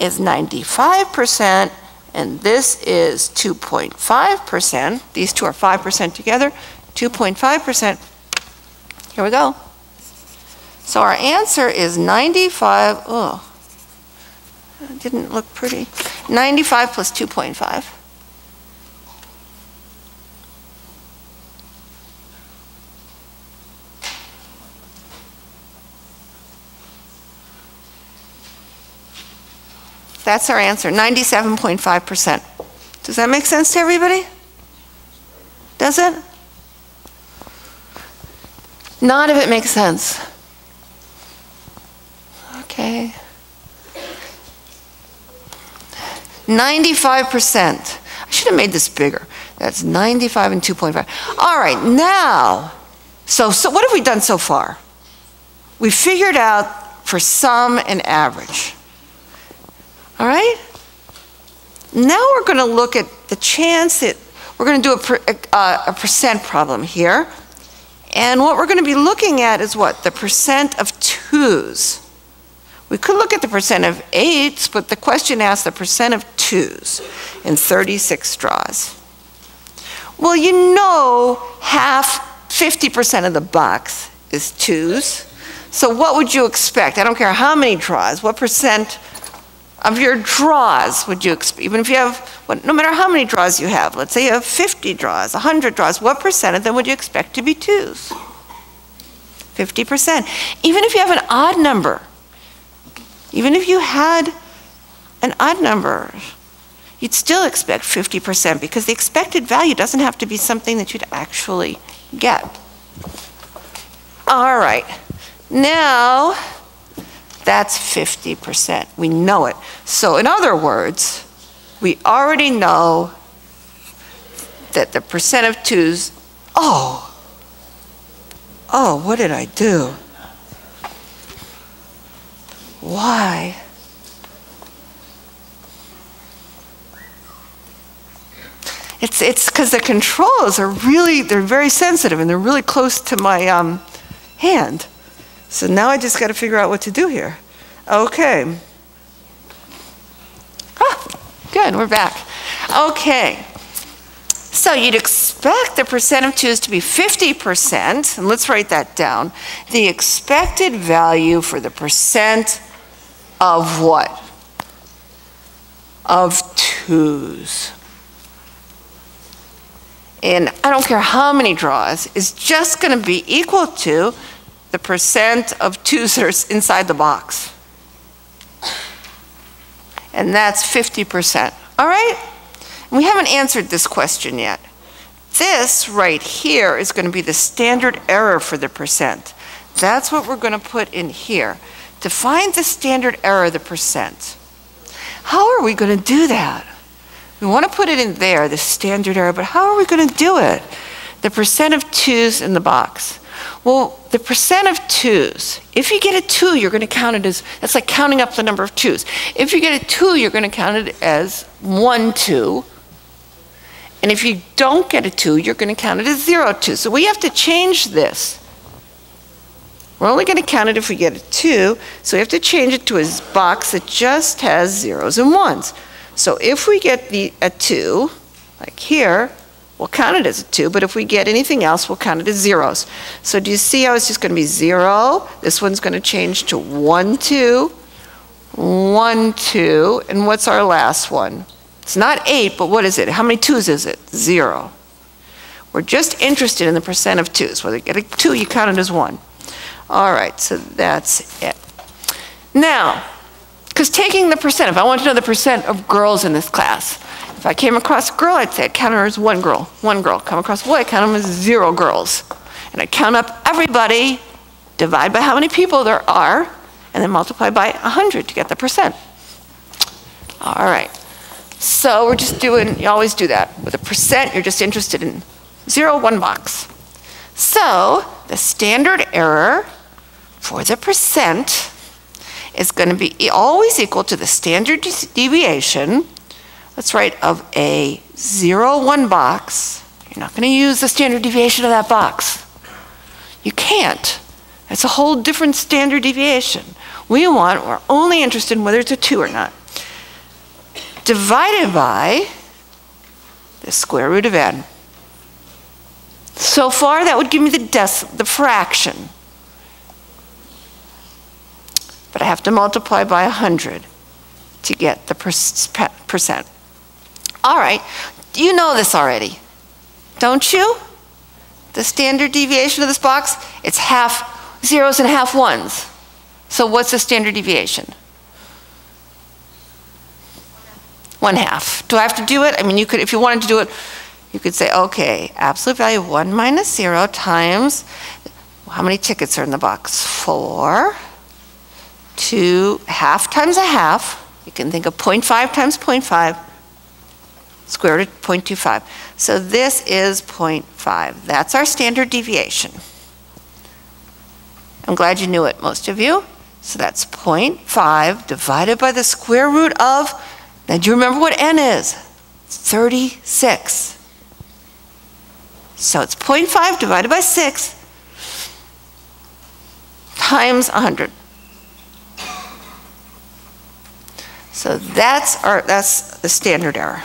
is 95%, and this is 2.5%. These two are 5% together, 2.5%. Here we go. So our answer is 95, oh, it didn't look pretty. 95 plus 2.5. That's our answer, 97.5%. Does that make sense to everybody? Does it? None of it makes sense. Okay. 95%. I should have made this bigger. That's 95 and 2.5. All right, now, so what have we done so far? We figured out for sum and average. All right? Now we're going to look at the chance that we're going to do a percent problem here. And what we're going to be looking at is what? The percent of 2s. We could look at the percent of 8s, but the question asks the percent of 2s in 36 straws. Well, you know 50% of the box is 2s. So what would you expect? I don't care how many draws. What percent of your draws would you expect? Even if you have, no matter how many draws you have, let's say you have 50 draws, 100 draws, what percent of them would you expect to be 2s? 50%. Even if you have an odd number, even if you had an odd number, you'd still expect 50% because the expected value doesn't have to be something that you'd actually get. All right, now that's 50%. We know it. So in other words, we already know that the percent of 2s, oh, what did I do? Why? It's because the controls are really, they're very sensitive and they're really close to my hand. So now I just got to figure out what to do here. Okay. Ah, good, we're back. Okay. So you'd expect the percent of 2s to be 50%, and let's write that down. The expected value for the percent of what? Of 2s. And I don't care how many draws, is just going to be equal to the percent of 2s that are inside the box. And that's 50%. All right? And we haven't answered this question yet. This right here is going to be the standard error for the percent. That's what we're going to put in here. To find the standard error of the percent. How are we going to do that? We want to put it in there, the standard error, but how are we going to do it? The percent of 2's in the box. Well, the percent of 2's, if you get a 2, you're going to count it as, that's like counting up the number of 2's. If you get a 2, you're going to count it as 1 2. And if you don't get a 2, you're going to count it as 0 2. So we have to change this. We're only going to count it if we get a 2, so we have to change it to a box that just has 0's and 1's. So if we get a 2, like here, we'll count it as a 2, but if we get anything else, we'll count it as 0's. So do you see how it's just going to be 0? This one's going to change to 1 2, 1 2, and what's our last one? It's not 8, but what is it? How many 2's is it? 0. We're just interested in the percent of 2's. Whether you get a 2, you count it as 1. All right, so that's it. Now, because taking the percent, if I want to know the percent of girls in this class, if I came across a girl, I'd say I'd count her as 1 girl, 1 girl. Come across a boy, I'd count them as 0 girls. And I'd count up everybody, divide by how many people there are, and then multiply by 100 to get the percent. All right, so we're just doing, you always do that. With a percent, you're just interested in 0, 1 box. So the standard error for the percent is going to be always equal to the standard deviation, let's write, of a 0, 1 box. You're not going to use the standard deviation of that box. You can't. It's a whole different standard deviation. We're only interested in whether it's a 2 or not. Divided by the square root of n. So far, that would give me the fraction. But I have to multiply by 100 to get the percent. All right, you know this already, don't you? The standard deviation of this box, it's half 0's and half 1's. So what's the standard deviation? 1/2. Do I have to do it? I mean, you could, if you wanted to do it, you could say, okay, absolute value of 1 minus 0 times, how many tickets are in the box? 4. 2, half times a half. You can think of 0.5 times 0.5, square root of 0.25. So this is 0.5. That's our standard deviation. I'm glad you knew it, most of you. So that's 0.5 divided by the square root of, now do you remember what n is? 36. So it's 0.5 divided by 6 times 100. So that's the standard error.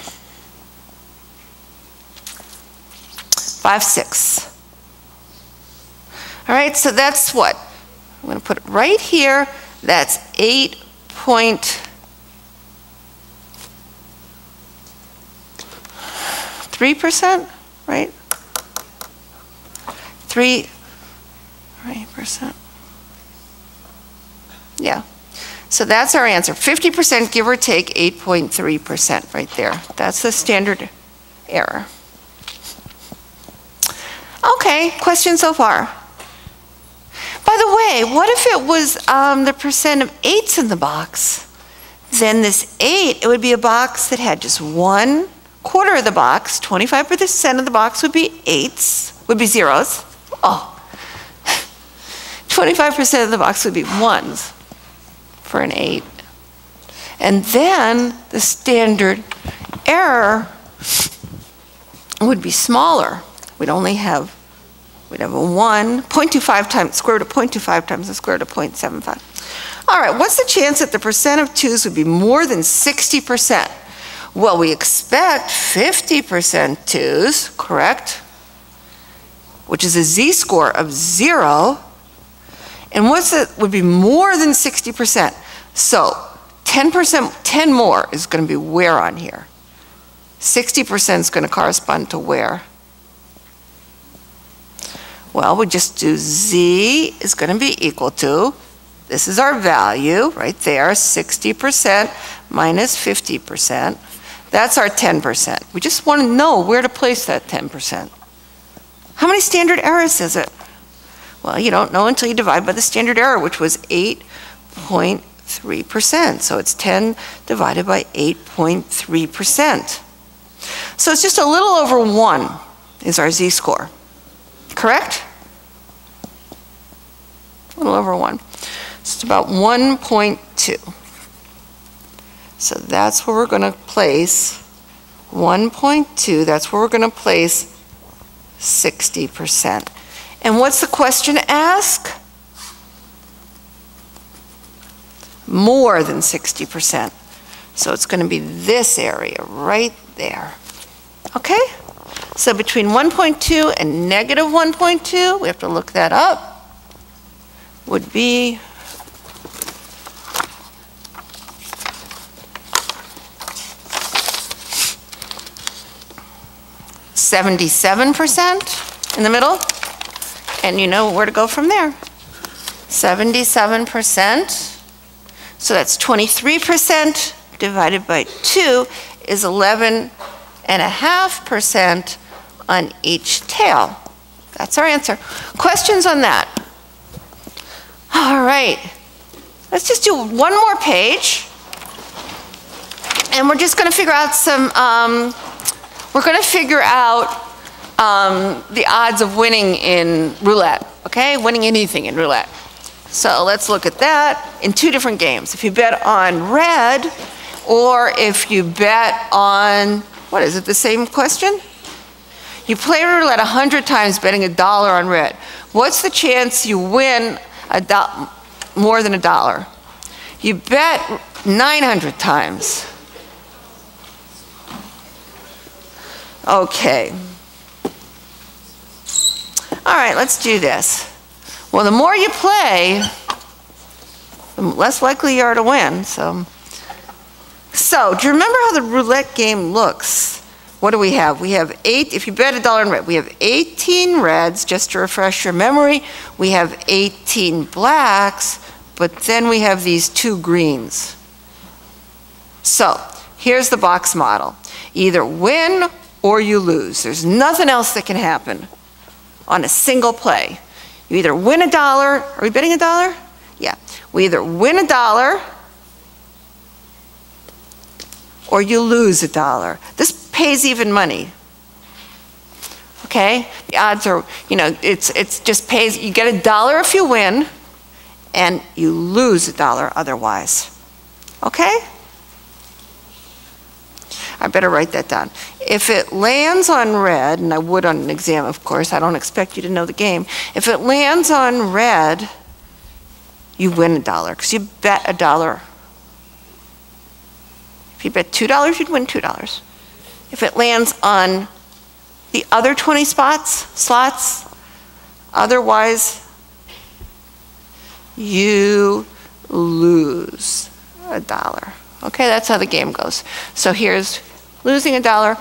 5 6. All right, so that's what? I'm going to put it right here. That's 8.3%, right? 3%. Yeah. So that's our answer. 50%, give or take 8.3% right there. That's the standard error. Okay, question so far? By the way, what if it was the percent of 8's in the box? Then this 8, it would be a box that had just 1/4 of the box. 25% of the box would be 8's, would be 0's. Oh, 25% of the box would be 1's for an 8. And then the standard error would be smaller. We'd a 0.25 times, square root of 0.25 times the square root of 0.75. All right, what's the chance that the percent of 2's would be more than 60%? Well, we expect 50% 2's, correct? Which is a z-score of 0. And would be more than 60%? So 10%, 10 more is going to be where on here? 60% is going to correspond to where? Well, we just do z is going to be equal to, this is our value right there, 60% minus 50%. That's our 10%. We just want to know where to place that 10%. How many standard errors is it? Well, you don't know until you divide by the standard error, which was 8.3%. So it's 10 divided by 8.3%. So it's just a little over 1 is our z-score. Correct? A little over 1. So it's about 1.2. So that's where we're going to place 1.2. That's where we're going to place 60%. And what's the question ask? More than 60%. So it's going to be this area right there. Okay? So between 1.2 and negative 1.2, we have to look that up, would be 77% in the middle, and you know where to go from there. 77%, so that's 23% divided by 2 is 11.5% on each tail. That's our answer. Questions on that? All right, let's just do one more page, and we're just going to figure out some, the odds of winning in roulette, okay? Winning anything in roulette. So let's look at that in 2 different games. If you bet on red, or if you bet on, what is it, the same question? You play roulette 100 times betting $1 on red. What's the chance you win more than $1? You bet 900 times. Okay. All right, let's do this. Well, the more you play, the less likely you are to win. So do you remember how the roulette game looks? What do we have? We have 8, if you bet $1 on red, we have 18 reds, just to refresh your memory. We have 18 blacks, but then we have these 2 greens. So here's the box model. Either win or you lose. There's nothing else that can happen on a single play. You either win $1, are we betting $1? Yeah. We either win $1 or you lose $1. This pays even money. Okay? The odds are, you know, it's just pays, you get $1 if you win and you lose $1 otherwise. Okay? I better write that down. If it lands on red, and I would on an exam, of course, I don't expect you to know the game. If it lands on red, you win $1 because you bet $1. If you bet $2, you'd win $2. If it lands on the other 20 slots, otherwise, you lose $1. Okay, that's how the game goes. So here's losing $1,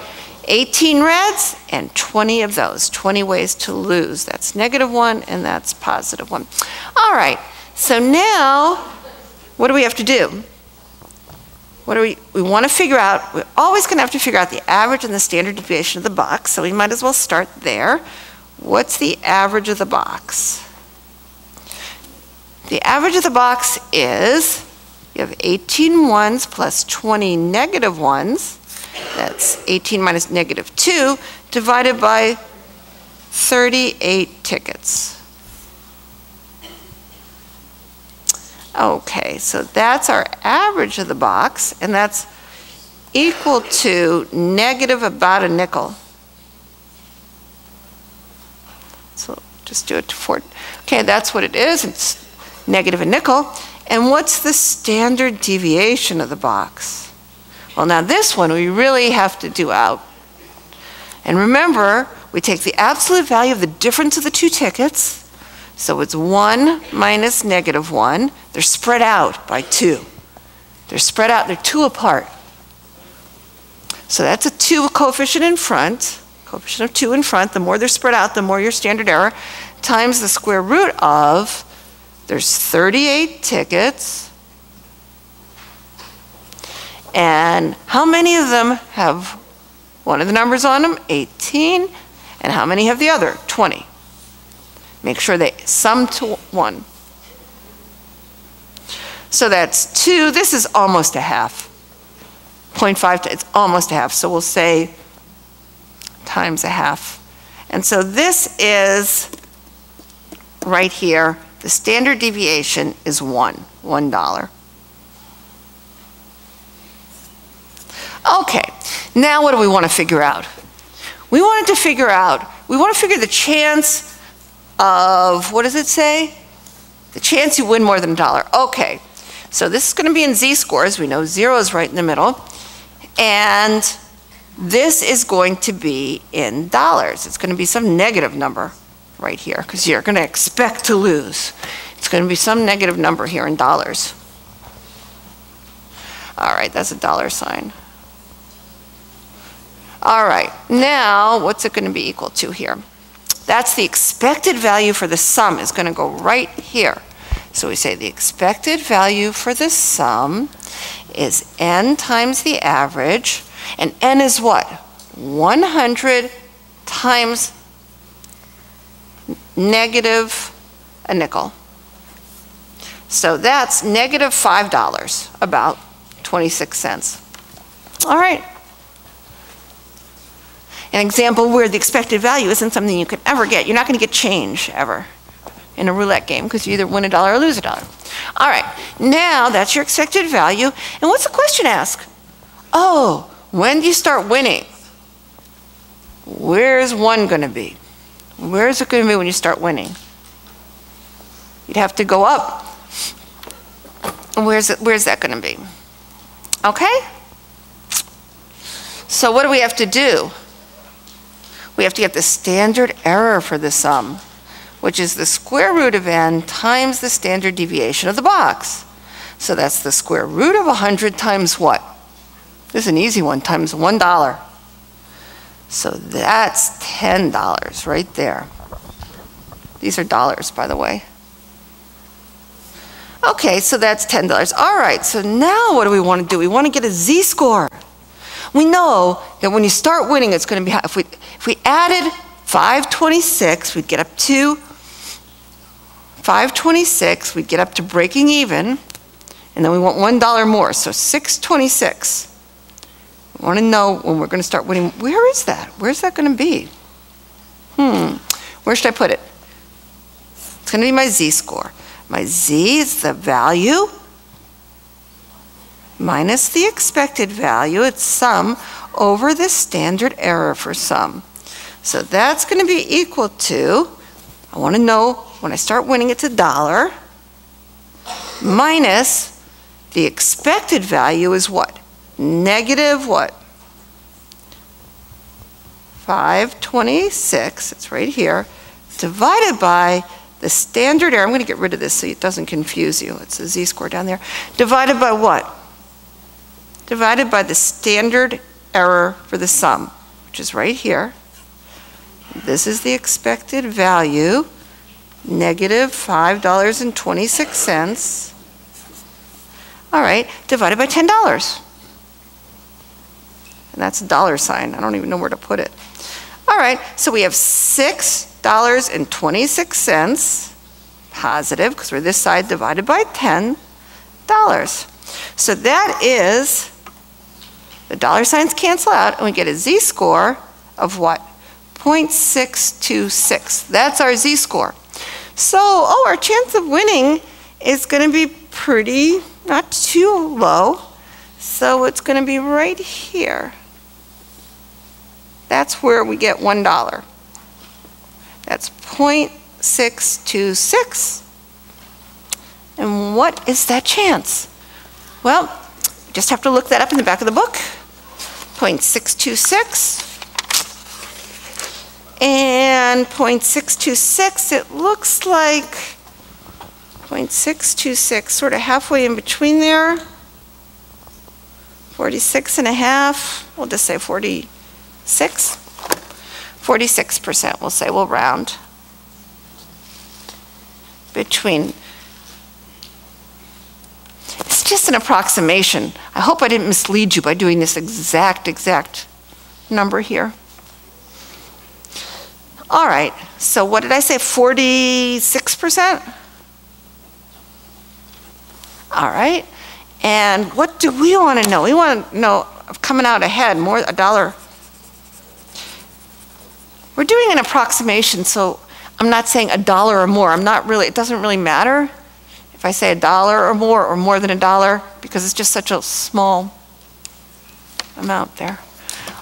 18 reds, and 20 of those, 20 ways to lose. That's -1 and that's +1. All right, so now, what do we have to do? What do we want to figure out? We're always going to have to figure out the average and the standard deviation of the box, so we might as well start there. What's the average of the box? The average of the box is, you have 18 ones plus 20 negative ones. That's 18 minus -2 divided by 38 tickets. Okay, so that's our average of the box, and that's equal to negative about a nickel. So just do it to 4. Okay, that's what it is. It's negative a nickel. And what's the standard deviation of the box? Well, now this one we really have to do out. And remember, we take the absolute value of the difference of the 2 tickets. So it's 1 minus -1. They're spread out by 2. They're spread out, they're 2 apart. So that's a 2 coefficient in front, coefficient of 2 in front. The more they're spread out, the more your standard error, times the square root of, there's 38 tickets. And how many of them have one of the numbers on them? 18. And how many have the other? 20. Make sure they sum to 1. So that's 2. This is almost a half. 0.5, it's almost a half. So we'll say times a half. And so this is right here. The standard deviation is $1. Okay, now what do we want to figure out? We want to figure the chance of, what does it say? The chance you win more than $1. Okay, so this is going to be in z-scores. We know 0 is right in the middle. And this is going to be in dollars. It's going to be some negative number right here, because you're going to expect to lose. It's going to be some negative number here in dollars. All right, that's a dollar sign. All right, now what's it going to be equal to here? That's the expected value for the sum is going to go right here. So we say the expected value for the sum is n times the average, and n is what? 100 times negative a nickel. So that's negative $5, about 26 cents. All right. An example where the expected value isn't something you could ever get. You're not going to get change ever in a roulette game because you either win $1 or lose $1. All right, now that's your expected value. And what's the question ask? Oh, when do you start winning? Where's 1 going to be? Where's it going to be when you start winning? You'd have to go up. And where's that going to be? Okay? So what do we have to do? We have to get the standard error for the sum, which is the square root of n times the standard deviation of the box. So that's the square root of 100 times what? This is an easy one, times $1. So that's $10 right there. These are dollars, by the way. Okay, so that's $10. All right, so now what do we want to do? We want to get a z-score. We know that when you start winning, it's going to be, if we added 526, we'd get up to 526, we'd get up to breaking even, and then we want $1 more, so 626. We want to know when we're going to start winning. Where is that? Where's that going to be? Where should I put it? It's going to be my z-score. My z is the value minus the expected value, it's sum, over the standard error for sum. So that's going to be equal to, I want to know when I start winning it's $1, minus the expected value is what? Negative what? 526, it's right here, divided by the standard error. I'm going to get rid of this so it doesn't confuse you. It's a z-score down there. Divided by what? Divided by the standard error for the sum, which is right here. This is the expected value, negative $5.26. All right, divided by $10. And that's a dollar sign. I don't even know where to put it. All right, so we have $6.26 positive, because we're this side, divided by $10. So that is, the dollar signs cancel out, and we get a z-score of what? 0.626. That's our z-score. So, our chance of winning is going to be pretty, not too low. So it's going to be right here. That's where we get $1. That's 0.626. And what is that chance? Well, you just have to look that up in the back of the book. 0.626. And 0.626, it looks like 0.626, sort of halfway in between there. 46.5, we'll just say 46. 46%, we'll say, we'll round. Between. It's just an approximation. I hope I didn't mislead you by doing this exact number here. All right, so what did I say, 46%? All right, and what do we want to know? We want to know of coming out ahead, more $1. We're doing an approximation, so I'm not saying $1 or more. It doesn't really matter if I say $1 or more than $1, because it's just such a small amount there.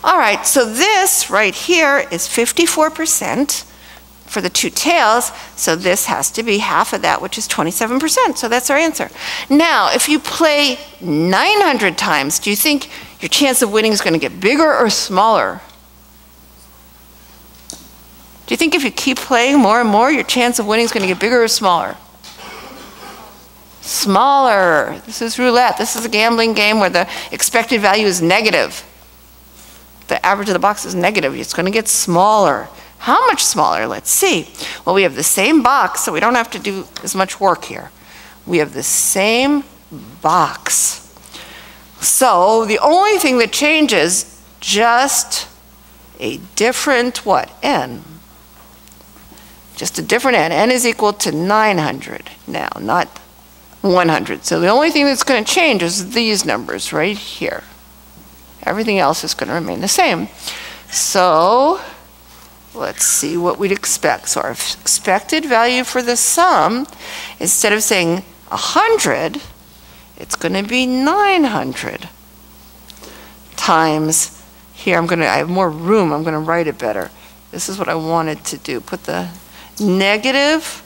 All right, so this right here is 54% for the two tails, so this has to be half of that, which is 27%, so that's our answer. Now, if you play 900 times, do you think your chance of winning is going to get bigger or smaller? Do you think if you keep playing more and more, your chance of winning is going to get bigger or smaller? Smaller. This is roulette. This is a gambling game where the expected value is negative. The average of the box is negative. It's going to get smaller. How much smaller? Let's see. Well, we have the same box, so we don't have to do as much work here. We have the same box. So the only thing that changes, just a different what? N. Just a different N. N is equal to 900 now, not 100. So the only thing that's going to change is these numbers right here. Everything else is going to remain the same. So let's see what we'd expect. So our expected value for the sum, instead of saying 100, it's going to be 900 times, here I have more room, I'm going to write it better. This is what I wanted to do. Put the negative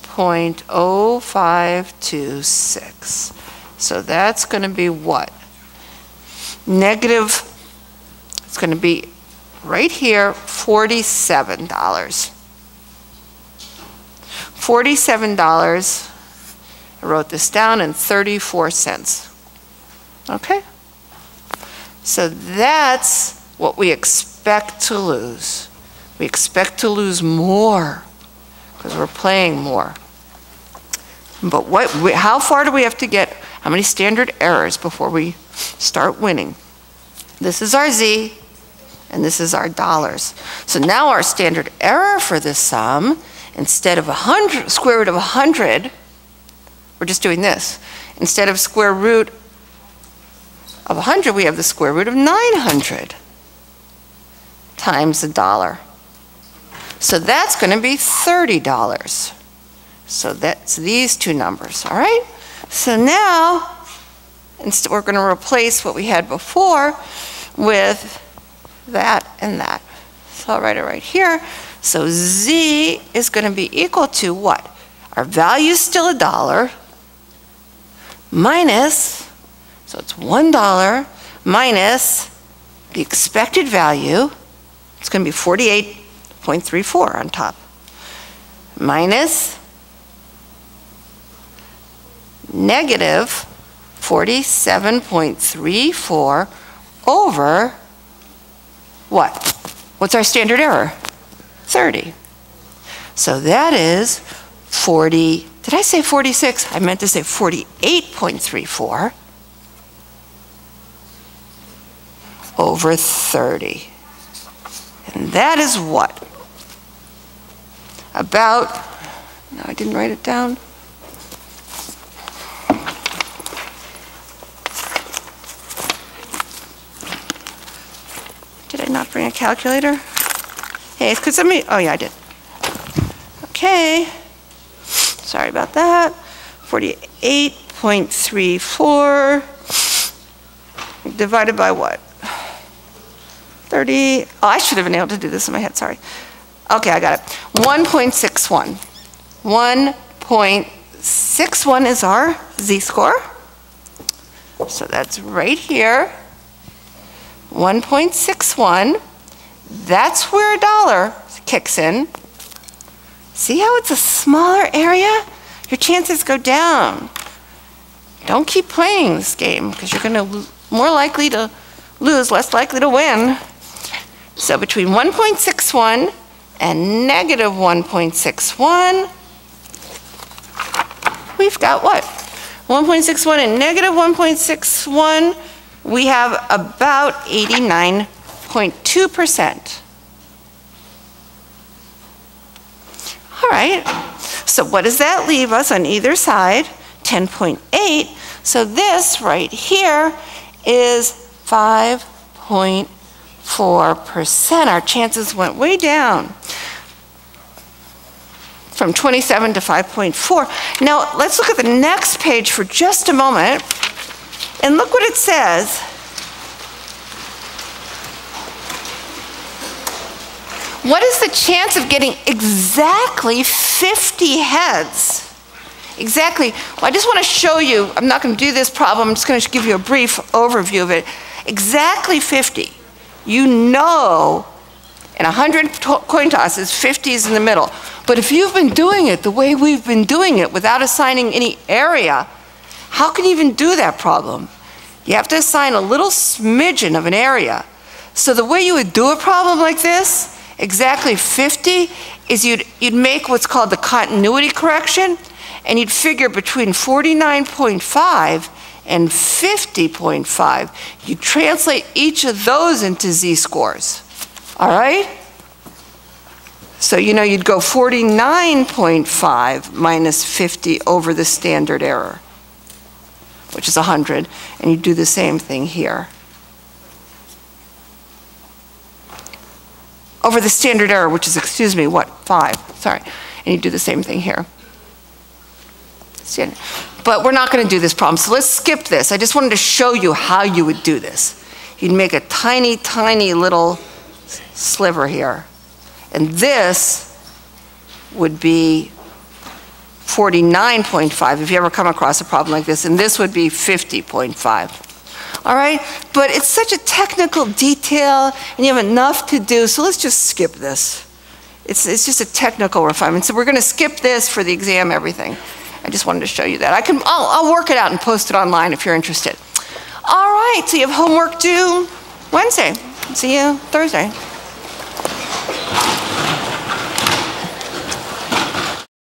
0.0526. So that's going to be what? Negative, it's going to be right here, $47. $47, I wrote this down, and 34 cents. Okay? So that's what we expect to lose. We expect to lose more because we're playing more. But how far do we have to get? How many standard errors before we start winning? This is our Z, and this is our dollars. So now our standard error for this sum, instead of square root of 100, we're just doing this. Instead of square root of 100, we have the square root of 900 times $1. So that's going to be $30. So that's these two numbers, all right? So now, we're going to replace what we had before with that and that. So I'll write it right here. So Z is going to be equal to what? Our value is still $1 minus, so it's $1 minus the expected value. It's going to be 48.34 on top, minus negative 47.34 over what? What's our standard error? 30. So that is 40, did I say 46? I meant to say 48.34 over 30. And that is what? About, no, I didn't write it down. Did I not bring a calculator? Hey, could somebody, oh yeah, I did. Okay, sorry about that. 48.34 divided by what? 30, oh, I should have been able to do this in my head, sorry. Okay, I got it. 1.61. 1.61 is our z-score. So that's right here. 1.61. That's where $1 kicks in. See how it's a smaller area? Your chances go down. Don't keep playing this game because you're going to more likely to lose, less likely to win. So between 1.61 and negative 1.61, we've got what? 1.61 and negative 1.61, we have about 89.2%. All right, so what does that leave us on either side? 10.8. So this right here is 5.4 4%. Our chances went way down from 27 to 5.4. Now, let's look at the next page for just a moment, and look what it says. What is the chance of getting exactly 50 heads? Exactly. Well, I just want to show you, I'm not going to do this problem, I'm just going to give you a brief overview of it. Exactly 50. You know, in 100 coin tosses, 50 is in the middle. But if you've been doing it the way we've been doing it without assigning any area, how can you even do that problem? You have to assign a little smidgen of an area. So the way you would do a problem like this, exactly 50, is you'd make what's called the continuity correction, and you'd figure between 49.5 and 50.5. You translate each of those into z-scores, all right? So you know you'd go 49.5 minus 50 over the standard error, which is 100, and you do the same thing here. Over the standard error, which is, excuse me, what, 5, sorry. And you do the same thing here. But we're not going to do this problem, so let's skip this. I just wanted to show you how you would do this. You'd make a tiny, tiny little sliver here. And this would be 49.5 if you ever come across a problem like this, and this would be 50.5. All right, but it's such a technical detail, and you have enough to do, so let's just skip this. It's just a technical refinement, so we're going to skip this for the exam, everything. I just wanted to show you that. I'll work it out and post it online if you're interested. All right, so you have homework due Wednesday. See you Thursday.